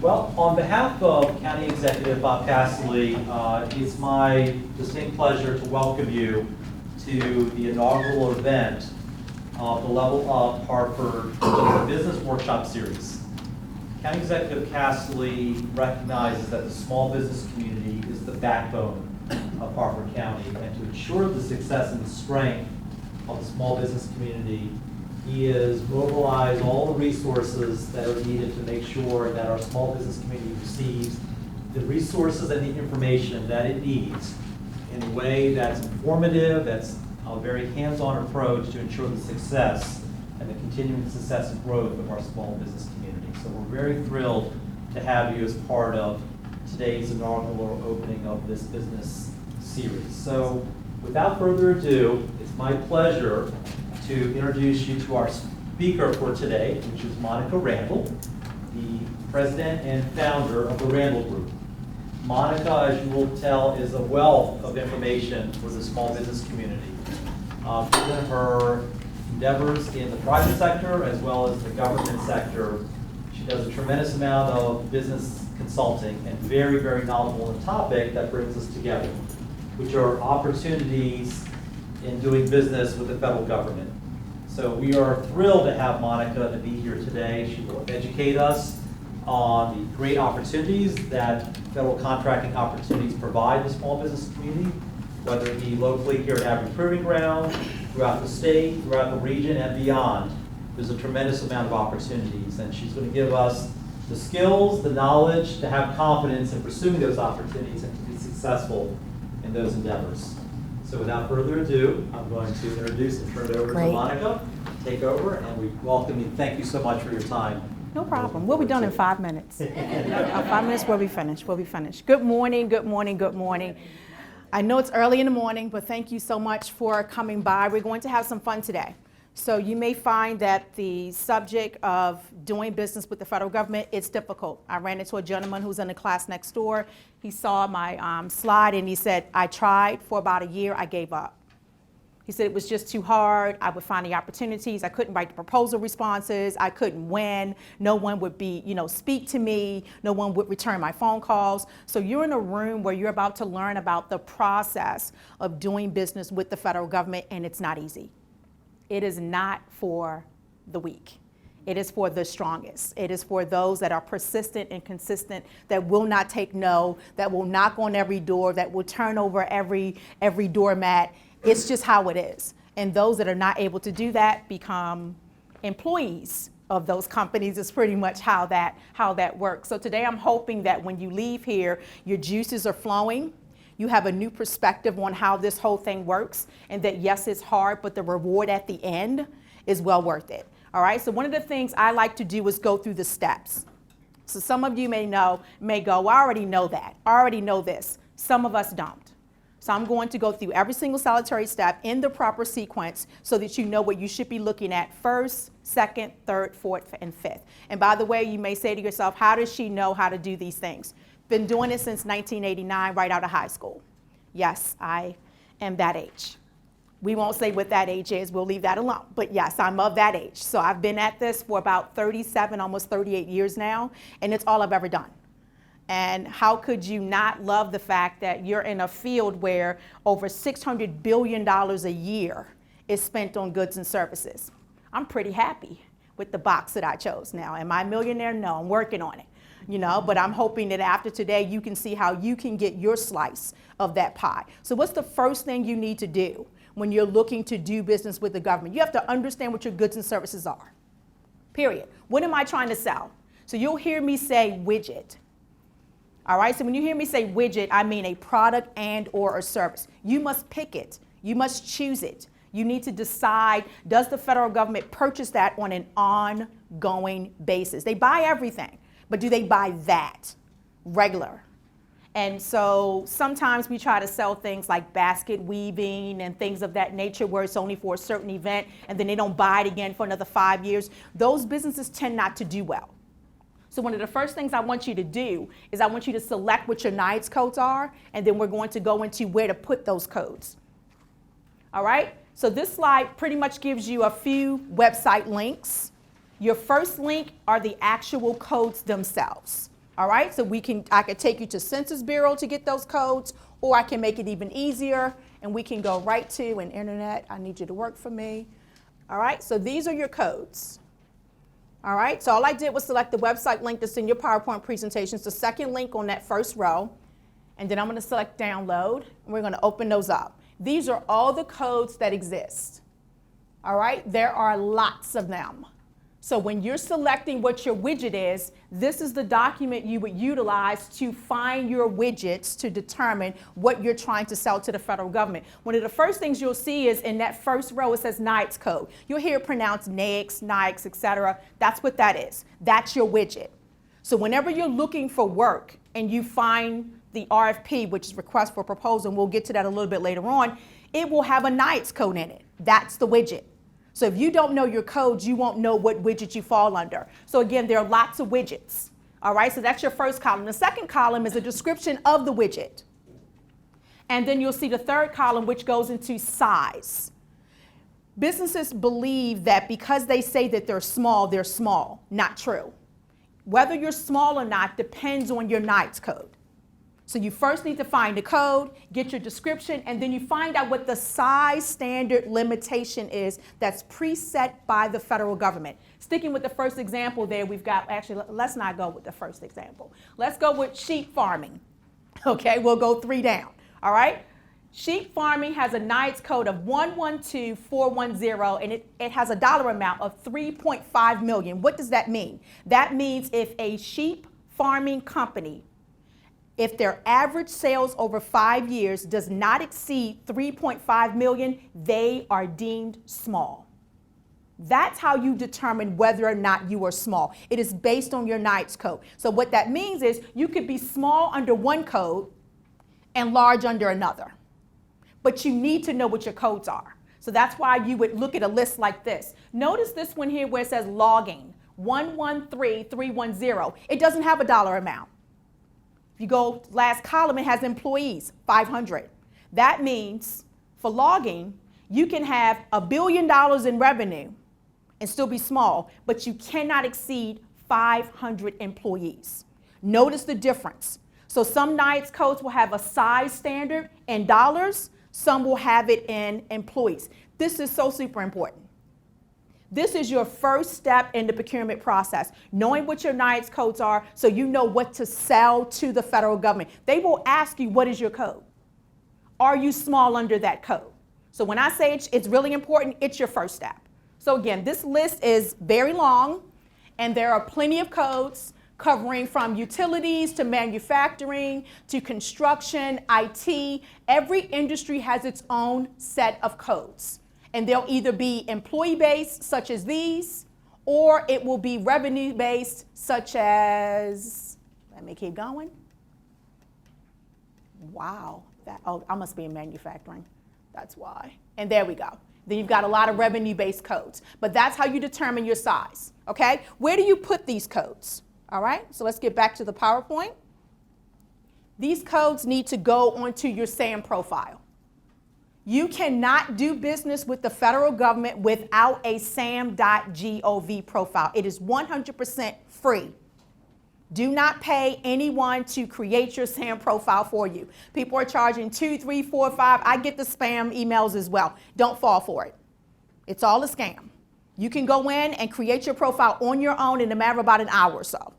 Well, on behalf of County Executive Bob Castley, it's my distinct pleasure to welcome you to the inaugural event of the Level Up Harford Business Workshop Series. County Executive Castley recognizes that the small business community is the backbone of Harford County, and to ensure the success and the strength of the small business community, he has mobilized all the resources that are needed to make sure that our small business community receives the resources and the information that it needs in a way that's informative, that's a very hands-on approach to ensure the success and the continuing success and growth of our small business community. So we're very thrilled to have you as part of today's inaugural opening of this business series. So without further ado, it's my pleasure to introduce you to our speaker for today, which is Monica Randall, the president and founder of the Randall Group. Monica, as you will tell, is a wealth of information for the small business community. Given her endeavors in the private sector as well as the government sector, she does a tremendous amount of business consulting and very, very knowledgeable on the topic that brings us together, which are opportunities in doing business with the federal government. So we are thrilled to have Monica to be here today. She will educate us on the great opportunities that federal contracting opportunities provide the small business community, whether it be locally here at Average Proving Ground, throughout the state, throughout the region, and beyond. There's a tremendous amount of opportunities, and she's going to give us the skills, the knowledge to have confidence in pursuing those opportunities and to be successful in those endeavors. So without further ado, I'm going to introduce and turn it over to Monica. Take over, and we welcome you. Thank you so much for your time. No problem. We'll be done in 5 minutes. 5 minutes, we'll be finished. We'll be finished. Good morning, good morning, good morning. I know it's early in the morning, but thank you so much for coming by. We're going to have some fun today. So you may find that the subject of doing business with the federal government, it's difficult. I ran into a gentleman who's in the class next door. He saw my slide and he said, I tried for about a year, I gave up. He said it was just too hard. I would find the opportunities. I couldn't write the proposal responses. I couldn't win. No one would speak to me. No one would return my phone calls. So you're in a room where you're about to learn about the process of doing business with the federal government, and it's not easy. It is not for the weak. It is for the strongest. It is for those that are persistent and consistent, that will not take no, that will knock on every door, that will turn over every doormat. It's just how it is. And those that are not able to do that become employees of those companies. Is pretty much how that works. So today I'm hoping that when you leave here, your juices are flowing. You have a new perspective on how this whole thing works, and that yes, it's hard, but the reward at the end is well worth it. All right, so one of the things I like to do is go through the steps. So some of you may go, I already know that. I already know this. Some of us don't. So I'm going to go through every single solitary step in the proper sequence so that you know what you should be looking at first, second, third, fourth, and fifth. And by the way, you may say to yourself, how does she know how to do these things? Been doing it since 1989, right out of high school. Yes, I am that age. We won't say what that age is. We'll leave that alone. But yes, I'm of that age. So I've been at this for about 37, almost 38 years now, and it's all I've ever done. And how could you not love the fact that you're in a field where over $600 billion a year is spent on goods and services? I'm pretty happy with the box that I chose now. Am I a millionaire? No, I'm working on it. But I'm hoping that after today, you can see how you can get your slice of that pie. So what's the first thing you need to do when you're looking to do business with the government? You have to understand what your goods and services are, period. What am I trying to sell? So you'll hear me say widget. All right, so when you hear me say widget, I mean a product and or a service. You must pick it. You must choose it. You need to decide, does the federal government purchase that on an ongoing basis? They buy everything, but do they buy that regular? And so sometimes we try to sell things like basket weaving and things of that nature where it's only for a certain event and then they don't buy it again for another 5 years. Those businesses tend not to do well. So one of the first things I want you to do is I want you to select what your NIDES codes are, and then we're going to go into where to put those codes. All right? So this slide pretty much gives you a few website links. Your first link are the actual codes themselves. All right, so I could take you to Census Bureau to get those codes, or I can make it even easier, and we can go right to an internet. I need you to work for me. All right, so these are your codes. All right, so all I did was select the website link that's in your PowerPoint presentations, the second link on that first row, and then I'm going to select download, and we're going to open those up. These are all the codes that exist. All right, there are lots of them. So when you're selecting what your widget is, this is the document you would utilize to find your widgets to determine what you're trying to sell to the federal government. One of the first things you'll see is in that first row, it says NAICS code. You'll hear it pronounced NAICS, NAICS, etc. That's what that is. That's your widget. So whenever you're looking for work and you find the RFP, which is request for proposal, and we'll get to that a little bit later on, it will have a NAICS code in it. That's the widget. So if you don't know your codes, you won't know what widget you fall under. So again, there are lots of widgets. All right, so that's your first column. The second column is a description of the widget. And then you'll see the third column, which goes into size. Businesses believe that because they say that they're small. Not true. Whether you're small or not depends on your NAICS code. So you first need to find the code, get your description, and then you find out what the size standard limitation is that's preset by the federal government. Sticking with the first example there, we've got, actually, let's not go with the first example. Let's go with sheep farming. Okay, we'll go 3 down. All right? Sheep farming has a NAICS code of 112410, and it has a dollar amount of $3.5 million. What does that mean? That means if a sheep farming company, if their average sales over 5 years does not exceed 3.5 million, they are deemed small. That's how you determine whether or not you are small. It is based on your NAICS code. So what that means is you could be small under one code and large under another. But you need to know what your codes are. So that's why you would look at a list like this. Notice this one here where it says logging, 113310. It doesn't have a dollar amount. If you go last column, it has employees, 500. That means for logging, you can have $1 billion in revenue and still be small, but you cannot exceed 500 employees. Notice the difference. So some NAICS codes will have a size standard in dollars, some will have it in employees. This is so super important. This is your first step in the procurement process, knowing what your NAICS codes are so you know what to sell to the federal government. They will ask you, what is your code? Are you small under that code? So when I say it's really important, it's your first step. So again, this list is very long, and there are plenty of codes covering from utilities to manufacturing to construction, IT. Every industry has its own set of codes. And they'll either be employee-based, such as these, or it will be revenue-based, such as, let me keep going. Wow, I must be in manufacturing. That's why. And there we go. Then you've got a lot of revenue-based codes. But that's how you determine your size, okay? Where do you put these codes? All right, so let's get back to the PowerPoint. These codes need to go onto your SAM profile. You cannot do business with the federal government without a sam.gov profile. It is 100% free. Do not pay anyone to create your SAM profile for you. People are charging $2, $3, $4, $5. I get the spam emails as well. Don't fall for it. It's all a scam. You can go in and create your profile on your own in a matter of about an hour or so.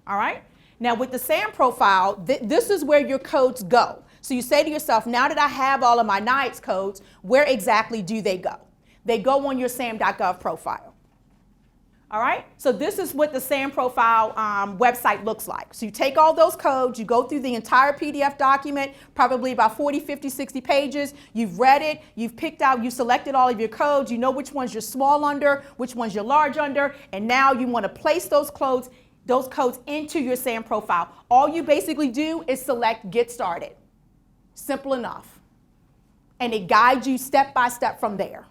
All right? Now with the SAM profile, this is where your codes go. So you say to yourself, now that I have all of my NAICS codes, where exactly do they go? They go on your sam.gov profile. All right? So this is what the SAM profile website looks like. So you take all those codes, you go through the entire PDF document, probably about 40, 50, 60 pages. You've read it, you've picked out, you selected all of your codes, you know which ones you're small under, which ones you're large under, and now you want to place those codes into your SAM profile. All you basically do is select Get Started. Simple enough. And it guides you step by step from there.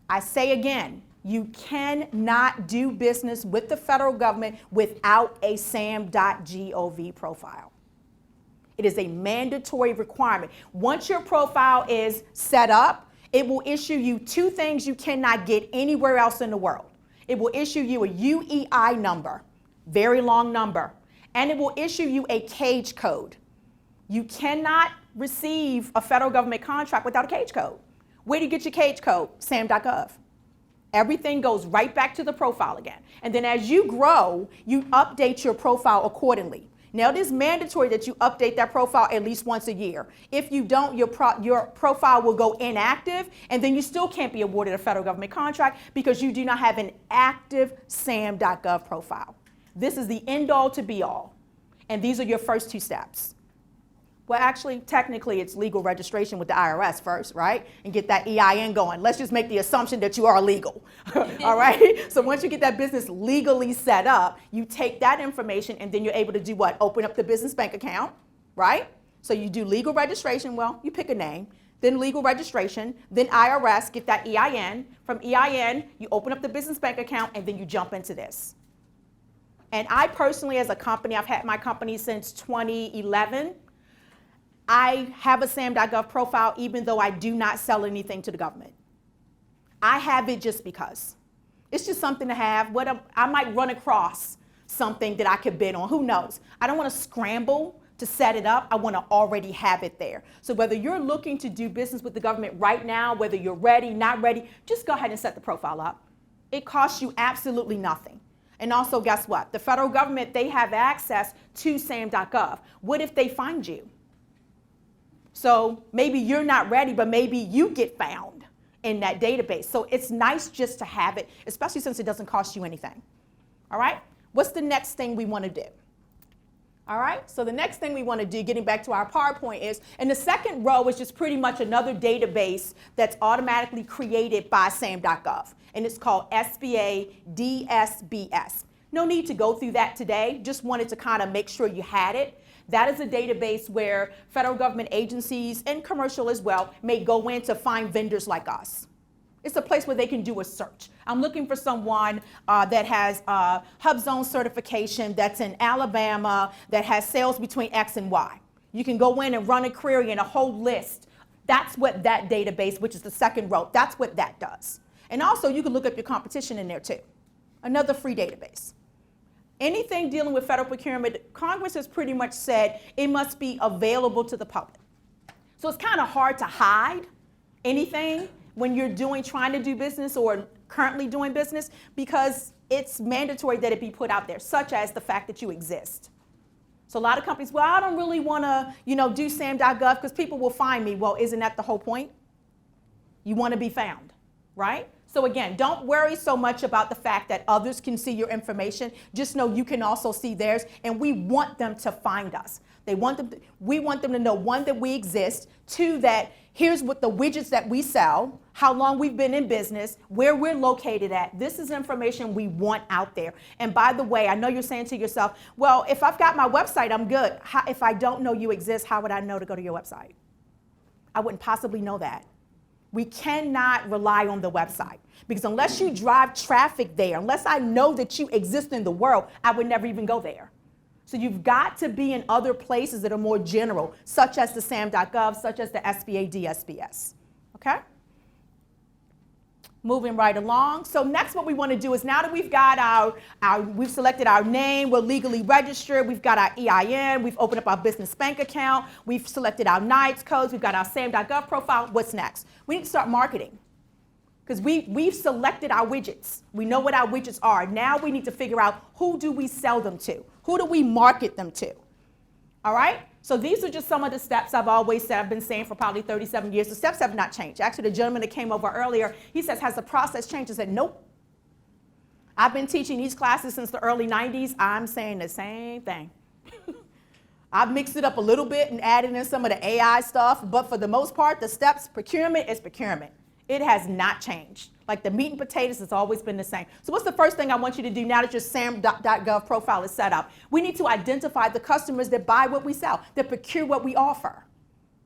I say again, you cannot do business with the federal government without a sam.gov profile. It is a mandatory requirement. Once your profile is set up, it will issue you 2 things you cannot get anywhere else in the world. It will issue you a UEI number, very long number, and it will issue you a cage code. You cannot receive a federal government contract without a cage code. Where do you get your cage code? SAM.gov. Everything goes right back to the profile again. And then as you grow, you update your profile accordingly. Now, it is mandatory that you update that profile at least once a year. If you don't, your profile will go inactive, and then you still can't be awarded a federal government contract because you do not have an active SAM.gov profile. This is the end-all to be-all. And these are your first two steps. Well, actually, technically, it's legal registration with the IRS first, right? And get that EIN going. Let's just make the assumption that you are legal, all right? So once you get that business legally set up, you take that information and then you're able to do what? Open up the business bank account, right? So you do legal registration, well, you pick a name, then legal registration, then IRS, get that EIN. From EIN, you open up the business bank account and then you jump into this. And I personally, as a company, I've had my company since 2011. I have a SAM.gov profile even though I do not sell anything to the government. I have it just because. It's just something to have. I might run across something that I could bid on. Who knows? I don't want to scramble to set it up. I want to already have it there. So whether you're looking to do business with the government right now, whether you're ready, not ready, just go ahead and set the profile up. It costs you absolutely nothing. And also, guess what? The federal government, they have access to SAM.gov. What if they find you? So maybe you're not ready, but maybe you get found in that database. So it's nice just to have it, especially since it doesn't cost you anything. All right? What's the next thing we want to do? All right? So the next thing we want to do, getting back to our PowerPoint, is, and the second row is just pretty much another database that's automatically created by SAM.gov. And it's called SBA DSBS. No need to go through that today. Just wanted to kind of make sure you had it. That is a database where federal government agencies and commercial as well may go in to find vendors like us. It's a place where they can do a search. I'm looking for someone that has HubZone certification, that's in Alabama, that has sales between X and Y. You can go in and run a query and a whole list. That's what that database, which is the second row, that's what that does. And also you can look up your competition in there too. Another free database. Anything dealing with federal procurement, Congress has pretty much said it must be available to the public. So it's kind of hard to hide anything when you're trying to do business or currently doing business, because it's mandatory that it be put out there, such as the fact that you exist. So a lot of companies, well, I don't really want to, do SAM.gov because people will find me. Well, isn't that the whole point? You want to be found, right? So again, don't worry so much about the fact that others can see your information. Just know you can also see theirs, and we want them to find us. We want them to know, one, that we exist, two, that here's what the widgets that we sell, how long we've been in business, where we're located at. This is information we want out there. And by the way, I know you're saying to yourself, well, if I've got my website, I'm good. If I don't know you exist, how would I know to go to your website? I wouldn't possibly know that. We cannot rely on the website, because unless you drive traffic there, unless I know that you exist in the world, I would never even go there. So you've got to be in other places that are more general, such as the SAM.gov, such as the SBA DSBS. Okay? Moving right along. So next what we want to do is, now that we've got we've selected our name, we're legally registered, we've got our EIN, we've opened up our business bank account, we've selected our NIDES codes, we've got our SAM.gov profile, what's next? We need to start marketing, because we've selected our widgets. We know what our widgets are. Now we need to figure out, who do we sell them to? Who do we market them to? All right? So these are just some of the steps I've always said. I've been saying for probably 37 years. The steps have not changed. Actually, the gentleman that came over earlier, he says, has the process changed? I said, nope. I've been teaching these classes since the early 90s. I'm saying the same thing. I've mixed it up a little bit and added in some of the AI stuff, but for the most part, the steps, procurement is procurement. It has not changed. Like the meat and potatoes has always been the same. So what's the first thing I want you to do now that your SAM.gov profile is set up? We need to identify the customers that buy what we sell, that procure what we offer.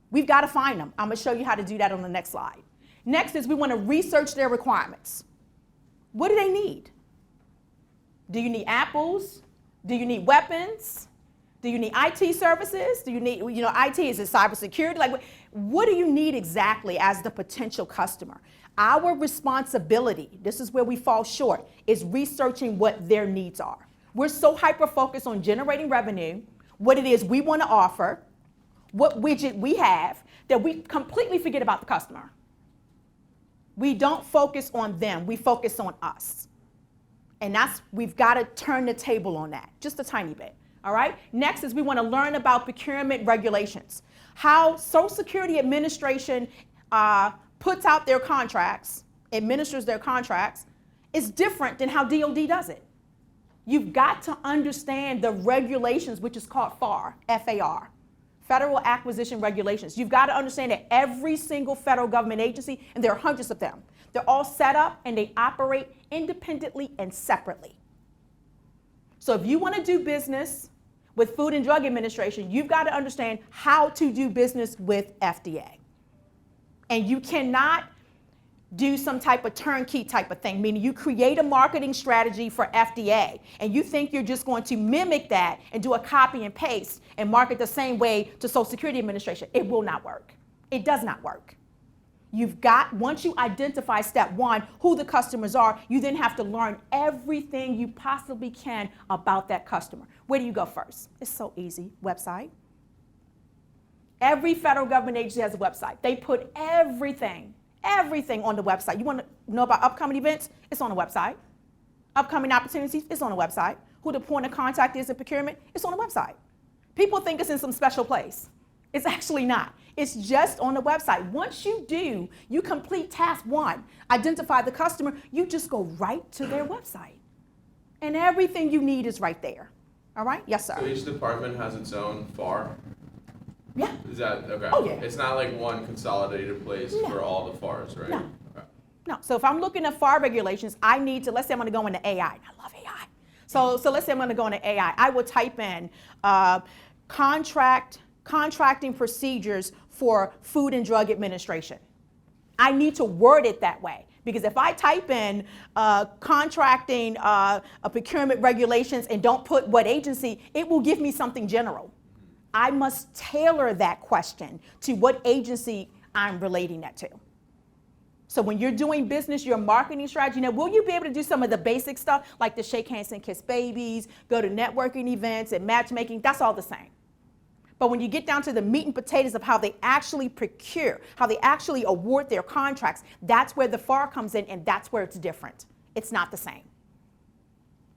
We've got to find them. I'm going to show you how to do that on the next slide. Next is, we want to research their requirements. What do they need? Do you need apples? Do you need weapons? Do you need IT services? Do you need, IT, is it cybersecurity? Like, what do you need exactly as the potential customer? Our responsibility, this is where we fall short, is researching what their needs are. We're so hyper-focused on generating revenue, what it is we want to offer, what widget we have, that we completely forget about the customer. We don't focus on them, we focus on us. And we've got to turn the table on that, just a tiny bit, all right? Next is we want to learn about procurement regulations. How Social Security Administration puts out their contracts, administers their contracts, is different than how DOD does it. You've got to understand the regulations, which is called FAR, F-A-R, Federal Acquisition Regulations. You've got to understand that every single federal government agency, and there are hundreds of them, they're all set up and they operate independently and separately. So if you want to do business with Food and Drug Administration, you've got to understand how to do business with FDA. And you cannot do some type of turnkey type of thing, meaning you create a marketing strategy for FDA and you think you're just going to mimic that and do a copy and paste and market the same way to Social Security Administration. It will not work. It does not work. Once you identify step one, who the customers are, you then have to learn everything you possibly can about that customer. Where do you go first? It's so easy, website. Every federal government agency has a website. They put everything on the website. You want to know about upcoming events? It's on the website. Upcoming opportunities? It's on the website. Who the point of contact is in procurement? It's on the website. People think it's in some special place. It's actually not. It's just on the website. Once you complete task one, identify the customer, you just go right to their website. And everything you need is right there. All right? Yes, sir. So each department has its own FAR? Yeah. Is that, okay. Oh, yeah. It's not like one consolidated place No. for all the FARs, right? No. Okay. No. So if I'm looking at FAR regulations, I need to, let's say I'm going to go into AI. I love AI. So let's say I'm going to go into AI. I will type in contracting procedures for Food and Drug Administration. I need to word it that way. Because if I type in contracting procurement regulations and don't put what agency, it will give me something general. I must tailor that question to what agency I'm relating that to. So when you're doing business, your marketing strategy, now will you be able to do some of the basic stuff like the shake hands and kiss babies, go to networking events and matchmaking? That's all the same. But when you get down to the meat and potatoes of how they actually procure, how they actually award their contracts, that's where the FAR comes in and that's where it's different. It's not the same.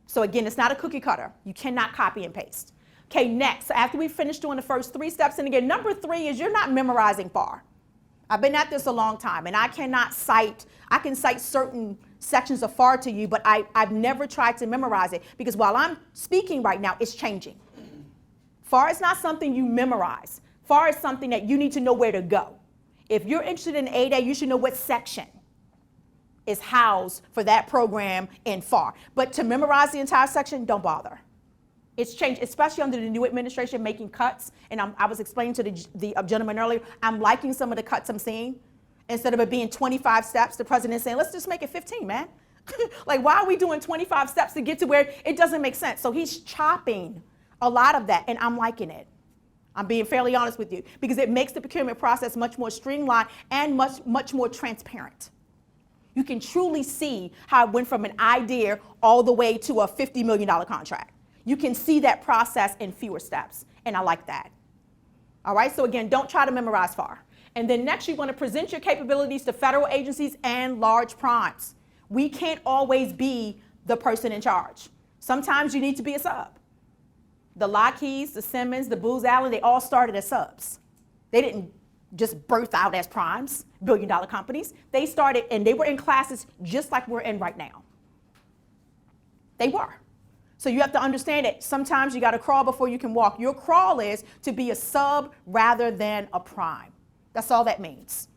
So again, it's not a cookie cutter. You cannot copy and paste. Okay, next, after we finish doing the first three steps, and again, number 3 is you're not memorizing FAR. I've been at this a long time, and I can cite certain sections of FAR to you, but I've never tried to memorize it because while I'm speaking right now, it's changing. FAR is not something you memorize. FAR is something that you need to know where to go. If you're interested in 8A, you should know what section is housed for that program in FAR. But to memorize the entire section, don't bother. It's changed, especially under the new administration making cuts. And I was explaining to the gentleman earlier, I'm liking some of the cuts I'm seeing. Instead of it being 25 steps, the president's saying, let's just make it 15, man. Like, why are we doing 25 steps to get to where it doesn't make sense? So he's chopping a lot of that, and I'm liking it. I'm being fairly honest with you, because it makes the procurement process much more streamlined and much more transparent. You can truly see how it went from an idea all the way to a $50 million contract. You can see that process in fewer steps, and I like that. All right, so again, don't try to memorize FAR. And then next, you want to present your capabilities to federal agencies and large primes. We can't always be the person in charge. Sometimes you need to be a sub. The Lockheeds, the Simmons, the Booz Allen, they all started as subs. They didn't just birth out as primes, billion-dollar companies. They started, and they were in classes just like we're in right now. They were. So you have to understand that sometimes you got to crawl before you can walk. Your crawl is to be a sub rather than a prime. That's all that means.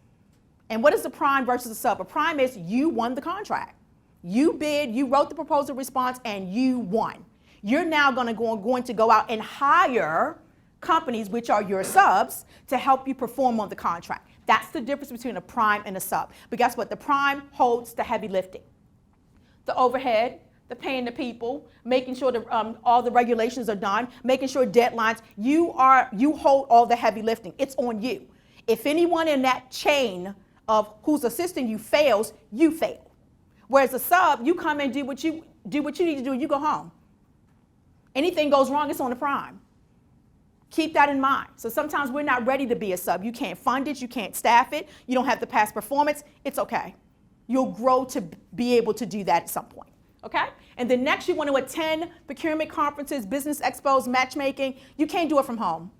And what is a prime versus a sub? A prime is you won the contract. You bid, you wrote the proposal response, and you won. You're now going to go out and hire companies, which are your subs, to help you perform on the contract. That's the difference between a prime and a sub. But guess what? The prime holds the heavy lifting. The overhead, the paying the people, making sure that all the regulations are done, making sure deadlines, you hold all the heavy lifting. It's on you. If anyone in that chain of who's assisting you fails, you fail. Whereas a sub, you come and do what you need to do and you go home. Anything goes wrong, it's on the prime. Keep that in mind. So sometimes we're not ready to be a sub. You can't fund it, you can't staff it, you don't have the past performance. It's okay. You'll grow to be able to do that at some point. Okay? And then next you want to attend procurement conferences, business expos, matchmaking. You can't do it from home.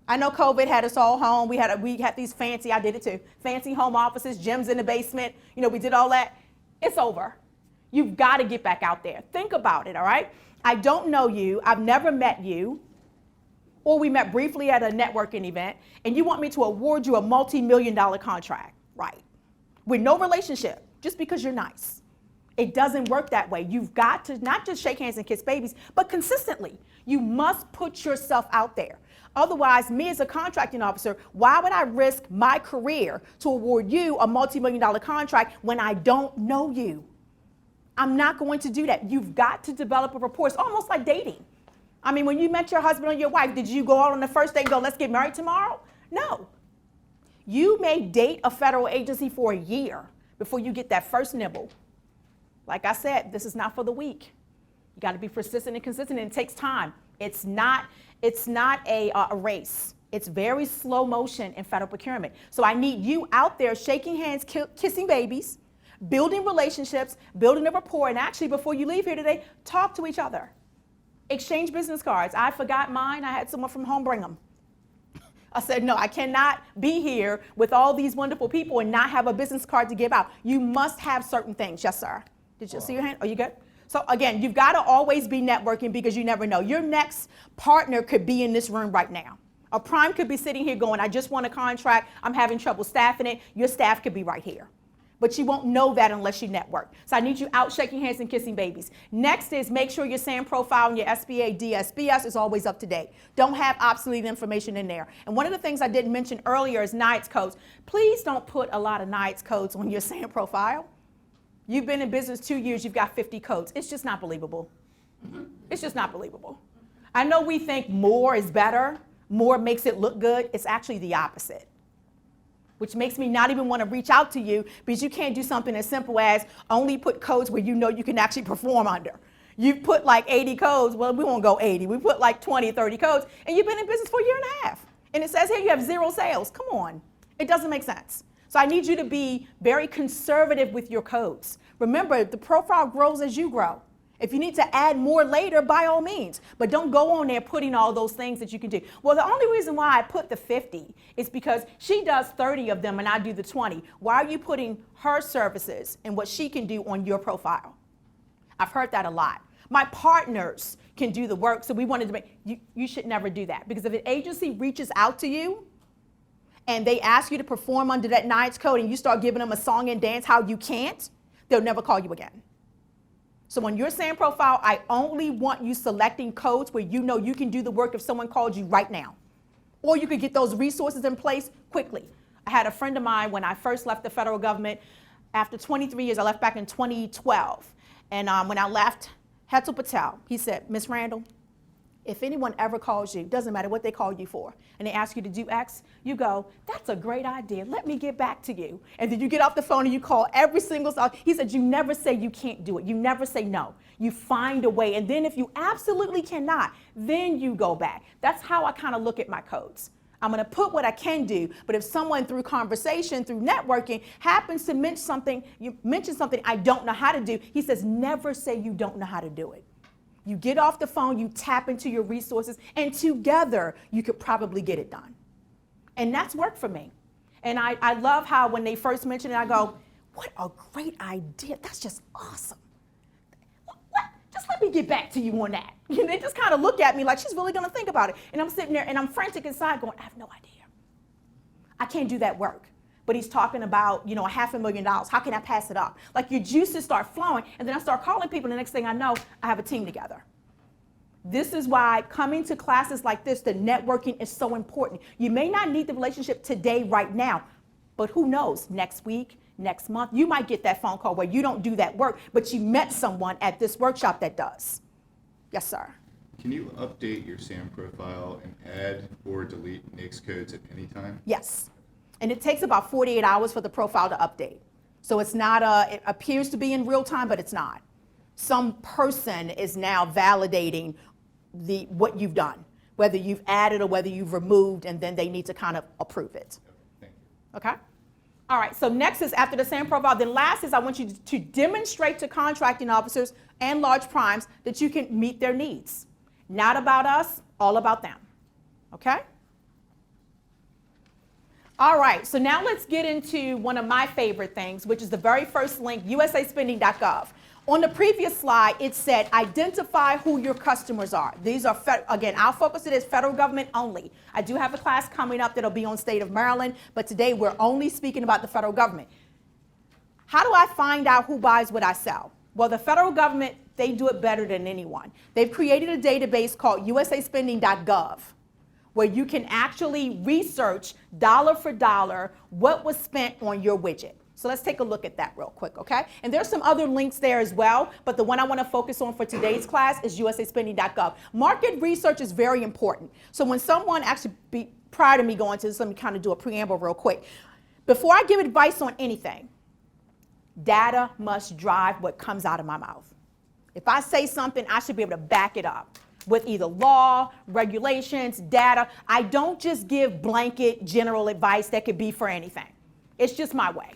I know COVID had us all home. We had these fancy, I did it too, fancy home offices, gyms in the basement. You know, we did all that. It's over. You've got to get back out there. Think about it, all right? I don't know you. I've never met you. Or we met briefly at a networking event, and you want me to award you a multi-million-dollar contract, right? With no relationship, just because you're nice. It doesn't work that way. You've got to not just shake hands and kiss babies, but consistently. You must put yourself out there. Otherwise, me as a contracting officer, why would I risk my career to award you a multi-million-dollar contract when I don't know you? I'm not going to do that. You've got to develop a rapport. It's almost like dating. I mean, when you met your husband or your wife, did you go out on the first date and go, let's get married tomorrow? No. You may date a federal agency for a year before you get that first nibble. Like I said, this is not for the weak. You got to be persistent and consistent, and it takes time. It's not a race. It's very slow motion in federal procurement. So I need you out there shaking hands, kissing babies, building relationships, building a rapport, and actually before you leave here today, talk to each other. Exchange business cards. I forgot mine. I had someone from home bring them. I said, no, I cannot be here with all these wonderful people and not have a business card to give out. You must have certain things. Yes, sir. Did you see your hand? Are you good? So again, you've got to always be networking because you never know. Your next partner could be in this room right now. A prime could be sitting here going, I just want a contract. I'm having trouble staffing it. Your staff could be right here. But you won't know that unless you network. So I need you out shaking hands and kissing babies. Next is make sure your SAM profile and your SBA DSBS is always up to date. Don't have obsolete information in there. And one of the things I didn't mention earlier is NIATS codes. Please don't put a lot of NIATS codes on your SAM profile. You've been in business 2 years, you've got 50 codes. It's just not believable. It's just not believable. I know we think more is better, more makes it look good. It's actually the opposite, which makes me not even want to reach out to you because you can't do something as simple as only put codes where you know you can actually perform under. You put like 80 codes, well, we won't go 80. We put like 20, 30 codes, and you've been in business for a year and a half. And it says here you have 0 sales. Come on. It doesn't make sense. So I need you to be very conservative with your codes. Remember, the profile grows as you grow. If you need to add more later, by all means. But don't go on there putting all those things that you can do. Well, the only reason why I put the 50 is because she does 30 of them and I do the 20. Why are you putting her services and what she can do on your profile? I've heard that a lot. My partners can do the work, so we wanted to make, you should never do that. Because if an agency reaches out to you and they ask you to perform under that NIATS code and you start giving them a song and dance how you can't, they'll never call you again. So on your SAM profile, I only want you selecting codes where you know you can do the work if someone called you right now. Or you could get those resources in place quickly. I had a friend of mine when I first left the federal government. After 23 years, I left back in 2012. And when I left, Hetzel Patel, he said, Ms. Randall, if anyone ever calls you, doesn't matter what they call you for, and they ask you to do X, you go, that's a great idea. Let me get back to you. And then you get off the phone and you call every single, he said, you never say you can't do it. You never say no. You find a way. And then if you absolutely cannot, then you go back. That's how I kind of look at my codes. I'm going to put what I can do, but if someone through conversation, through networking, happens to mention something, you mention something I don't know how to do, he says, never say you don't know how to do it. You get off the phone, you tap into your resources, and together you could probably get it done. And that's worked for me. And I love how when they first mentioned it, I go, what a great idea. That's just awesome. What? Just let me get back to you on that. They just kind of look at me like she's really going to think about it. And I'm sitting there and I'm frantic inside going, I have no idea. I can't do that work. But he's talking about, $500,000. How can I pass it up? Like your juices start flowing, and then I start calling people, and the next thing I know, I have a team together. This is why coming to classes like this, the networking is so important. You may not need the relationship today, right now, but who knows, next week, next month, you might get that phone call where you don't do that work, but you met someone at this workshop that does. Yes, sir. Can you update your SAM profile and add or delete NAICS codes at any time? Yes. And it takes about 48 hours for the profile to update. So it's not, it appears to be in real time, but it's not. Some person is now validating what you've done, whether you've added or whether you've removed, and then they need to kind of approve it. Thank you. Okay? All right, so next is after the SAM profile, then last is I want you to demonstrate to contracting officers and large primes that you can meet their needs. Not about us, all about them. Okay? All right, so now let's get into one of my favorite things, which is the very first link, usaspending.gov. On the previous slide, it said identify who your customers are. These are, again, our focus it is federal government only. I do have a class coming up that'll be on state of Maryland, but today we're only speaking about the federal government. How do I find out who buys what I sell? Well, the federal government, they do it better than anyone. They've created a database called usaspending.gov, where you can actually research dollar for dollar what was spent on your widget. So let's take a look at that real quick, okay? And there's some other links there as well, but the one I want to focus on for today's class is usaspending.gov. Market research is very important. So when someone actually, prior to me going to this, let me kind of do a preamble real quick. Before I give advice on anything, data must drive what comes out of my mouth. If I say something, I should be able to back it up with either law, regulations, data. I don't just give blanket general advice that could be for anything. It's just my way.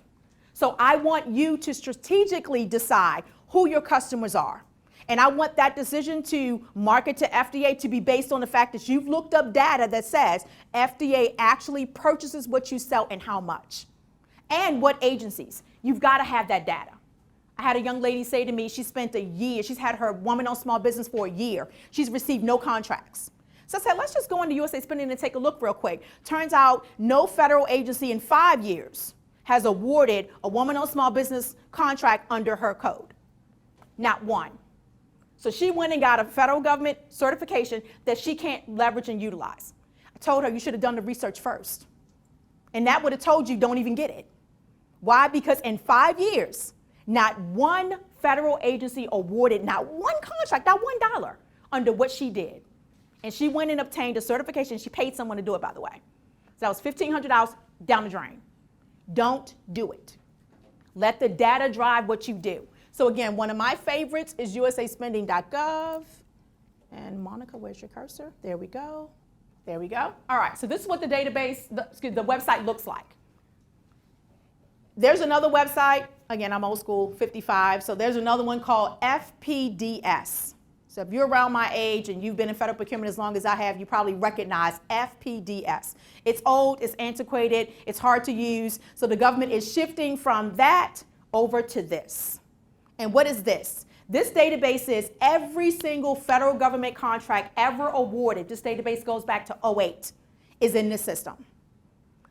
So I want you to strategically decide who your customers are. And I want that decision to market to FDA to be based on the fact that you've looked up data that says FDA actually purchases what you sell and how much. And what agencies. You've got to have that data. I had a young lady say to me, she spent a year, she's had her woman-owned small business for a year. She's received no contracts. So I said, let's just go into USA Spending and take a look real quick. Turns out no federal agency in 5 years has awarded a woman-owned small business contract under her code. Not one. So she went and got a federal government certification that she can't leverage and utilize. I told her you should have done the research first. And that would have told you don't even get it. Why? Because in 5 years, not one federal agency awarded not one contract, not $1 under what she did. And she went and obtained a certification. She paid someone to do it, by the way. So that was $1,500 down the drain. Don't do it. Let the data drive what you do. So again, one of my favorites is usaspending.gov. And Monica, where's your cursor? There we go. There we go. All right, so this is what the database, the website looks like. There's another website. Again, I'm old school, 55. So there's another one called FPDS. So if you're around my age and you've been in federal procurement as long as I have, you probably recognize FPDS. It's old, it's antiquated, it's hard to use. So the government is shifting from that over to this. And what is this? This database is every single federal government contract ever awarded. This database goes back to 2008, is in this system.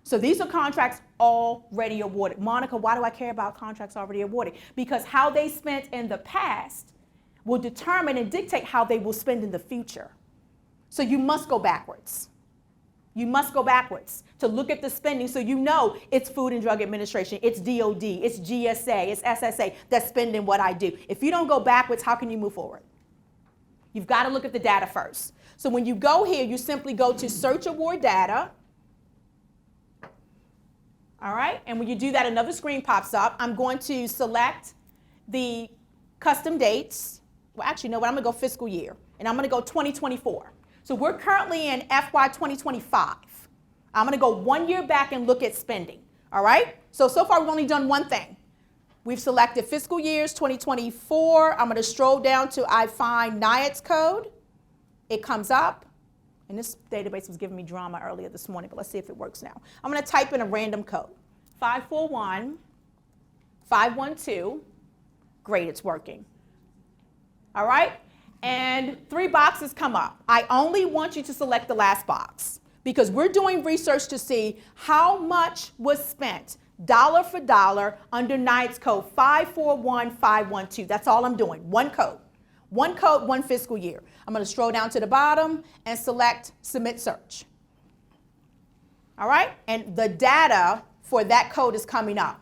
So these are contracts already awarded. Monica, why do I care about contracts already awarded? Because how they spent in the past will determine and dictate how they will spend in the future. So you must go backwards. You must go backwards to look at the spending so you know it's Food and Drug Administration, it's DOD, it's GSA, it's SSA that's spending what I do. If you don't go backwards, how can you move forward? You've got to look at the data first. So when you go here, you simply go to Search Award Data. All right, and when you do that, another screen pops up. I'm going to select the custom dates. Well, actually, no, but I'm going to go fiscal year, and I'm going to go 2024. So we're currently in FY 2025. I'm going to go 1 year back and look at spending, all right? So far, we've only done one thing. We've selected fiscal years 2024. I'm going to stroll down to I find NIATS code. It comes up, and this database was giving me drama earlier this morning, but let's see if it works now. I'm going to type in a random code, 541512. Great, it's working. All right, and 3 boxes come up. I only want you to select the last box because we're doing research to see how much was spent dollar for dollar under NIATS code 541512. That's all I'm doing, one code, one fiscal year. I'm going to scroll down to the bottom and select Submit Search. All right, and the data for that code is coming up.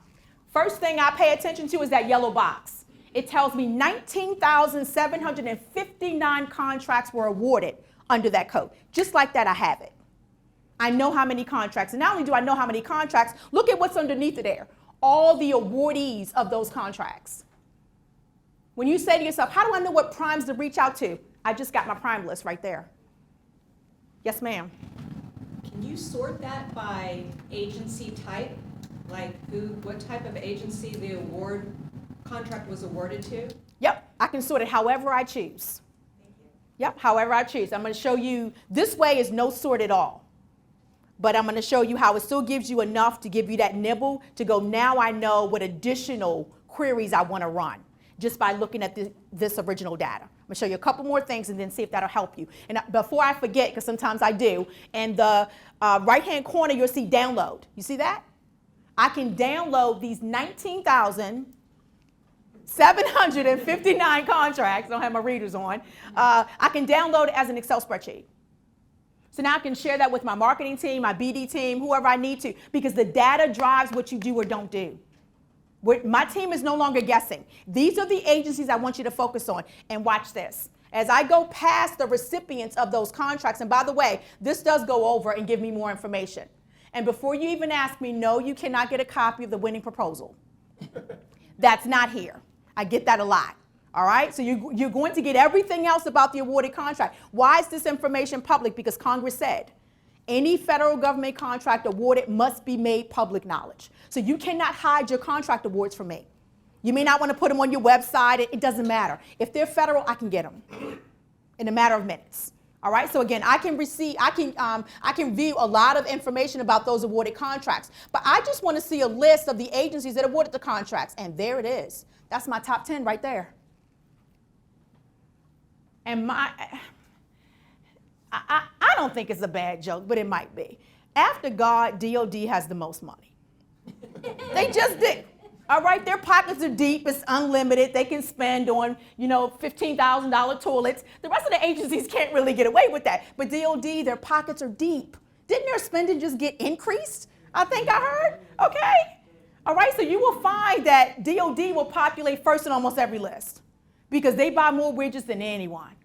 First thing I pay attention to is that yellow box. It tells me 19,759 contracts were awarded under that code. Just like that, I have it. I know how many contracts. And not only do I know how many contracts, look at what's underneath it there. All the awardees of those contracts. When you say to yourself, how do I know what primes to reach out to? I just got my prime list right there. Yes, ma'am. Can you sort that by agency type? Like what type of agency the contract was awarded to? Yep, I can sort it however I choose. Thank you. Yep, however I choose. I'm going to show you, this way is no sort at all. But I'm going to show you how it still gives you enough to give you that nibble to go, now I know what additional queries I want to run just by looking at this original data. I'm going to show you a couple more things and then see if that'll help you. And before I forget, because sometimes I do, in the right-hand corner you'll see download. You see that? I can download these 19,759 contracts. I don't have my readers on. I can download it as an Excel spreadsheet. So now I can share that with my marketing team, my BD team, whoever I need to, because the data drives what you do or don't do. My team is no longer guessing. These are the agencies I want you to focus on. And watch this. As I go past the recipients of those contracts, and by the way, this does go over and give me more information. And before you even ask me, no, you cannot get a copy of the winning proposal. That's not here. I get that a lot. All right? So you're going to get everything else about the awarded contract. Why is this information public? Because Congress said any federal government contract awarded must be made public knowledge. So you cannot hide your contract awards from me. You may not want to put them on your website. It doesn't matter. If they're federal, I can get them in a matter of minutes. All right, so again, I can view a lot of information about those awarded contracts, but I just want to see a list of the agencies that awarded the contracts, and there it is. That's my top 10 right there. And I don't think it's a bad joke, but it might be. After God, DOD has the most money. They just did. All right, their pockets are deep, it's unlimited. They can spend on, $15,000 toilets. The rest of the agencies can't really get away with that. But DOD, their pockets are deep. Didn't their spending just get increased? I think I heard, okay? All right, so you will find that DOD will populate first in almost every list because they buy more widgets than anyone.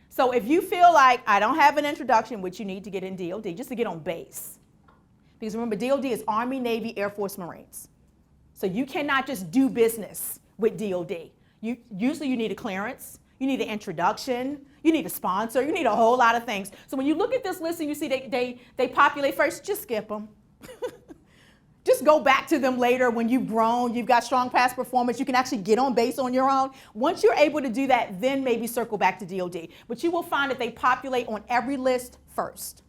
So if you feel like I don't have an introduction, which you need to get in DOD, just to get on base. Because remember, DOD is Army, Navy, Air Force, Marines. So you cannot just do business with DOD. Usually you need a clearance, you need an introduction, you need a sponsor, you need a whole lot of things. So when you look at this list and you see they populate first, just skip them. Just go back to them later when you've grown, you've got strong past performance, you can actually get on base on your own. Once you're able to do that, then maybe circle back to DOD. But you will find that they populate on every list first.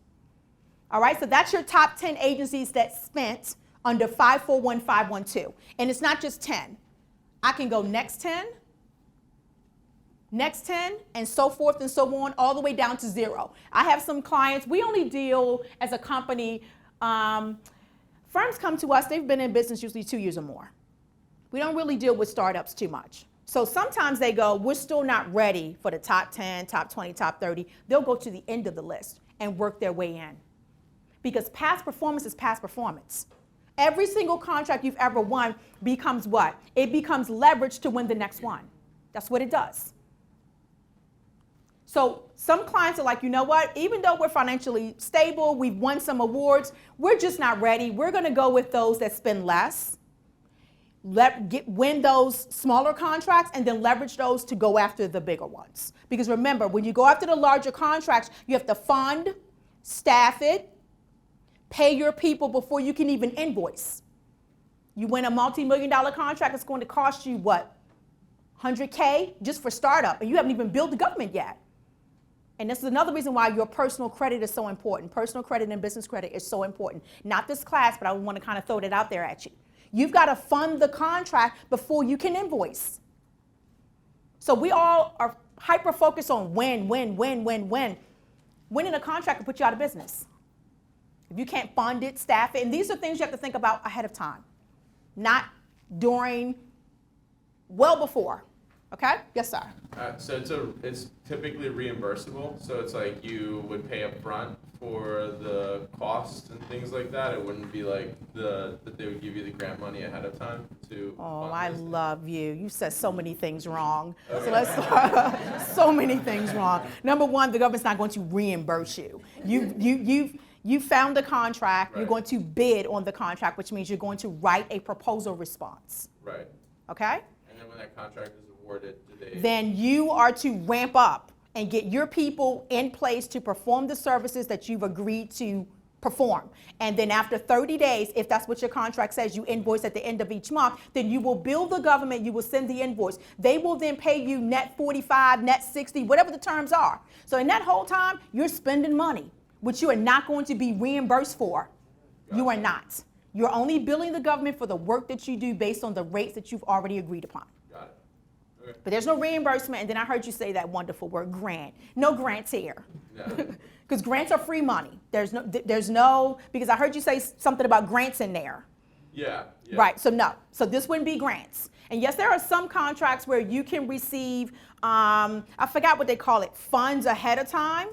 All right, so that's your top 10 agencies that spent under 541512. And it's not just 10. I can go next 10, and so forth and so on, all the way down to 0. I have some clients, we only deal as a company, firms come to us, they've been in business usually 2 years or more. We don't really deal with startups too much. So sometimes they go, we're still not ready for the top 10, top 20, top 30. They'll go to the end of the list and work their way in. Because past performance is past performance. Every single contract you've ever won becomes what? It becomes leverage to win the next one. That's what it does. So some clients are like, you know what? Even though we're financially stable, we've won some awards, we're just not ready. We're going to go with those that spend less, win those smaller contracts, and then leverage those to go after the bigger ones. Because remember, when you go after the larger contracts, you have to fund, staff it, pay your people before you can even invoice. You win a multi-million-dollar contract, it's going to cost you what? $100K just for startup, and you haven't even billed the government yet. And this is another reason why your personal credit is so important. Personal credit and business credit is so important. Not this class, but I want to kind of throw that out there at you. You've got to fund the contract before you can invoice. So we all are hyper-focused on win. Winning a contract will put you out of business. If you can't fund it, staff it, and these are things you have to think about ahead of time, not during, well before. Okay? Yes, sir. So it's typically reimbursable. So it's like you would pay up front for the costs and things like that. It wouldn't be like that they would give you the grant money ahead of time to. Oh, fund I this. love you. You said so many things wrong. Okay. So let's start. So many things wrong. Number one, the government's not going to reimburse you. You found the contract. Right. You're going to bid on the contract, which means you're going to write a proposal response. Right. Okay? And then when that contract is awarded, do they? Then you are to ramp up and get your people in place to perform the services that you've agreed to perform. And then after 30 days, if that's what your contract says, you invoice at the end of each month, then you will bill the government, you will send the invoice. They will then pay you net 45, net 60, whatever the terms are. So in that whole time, you're spending money, which you are not going to be reimbursed for. You are not. You're only billing the government for the work that you do based on the rates that you've already agreed upon. Got it. Okay. But there's no reimbursement, and then I heard you say that wonderful word, grant. No grants here. No. Because grants are free money. There's no, because I heard you say something about grants in there. Yeah. Right, so no. So this wouldn't be grants. And yes, there are some contracts where you can receive, I forgot what they call it, funds ahead of time.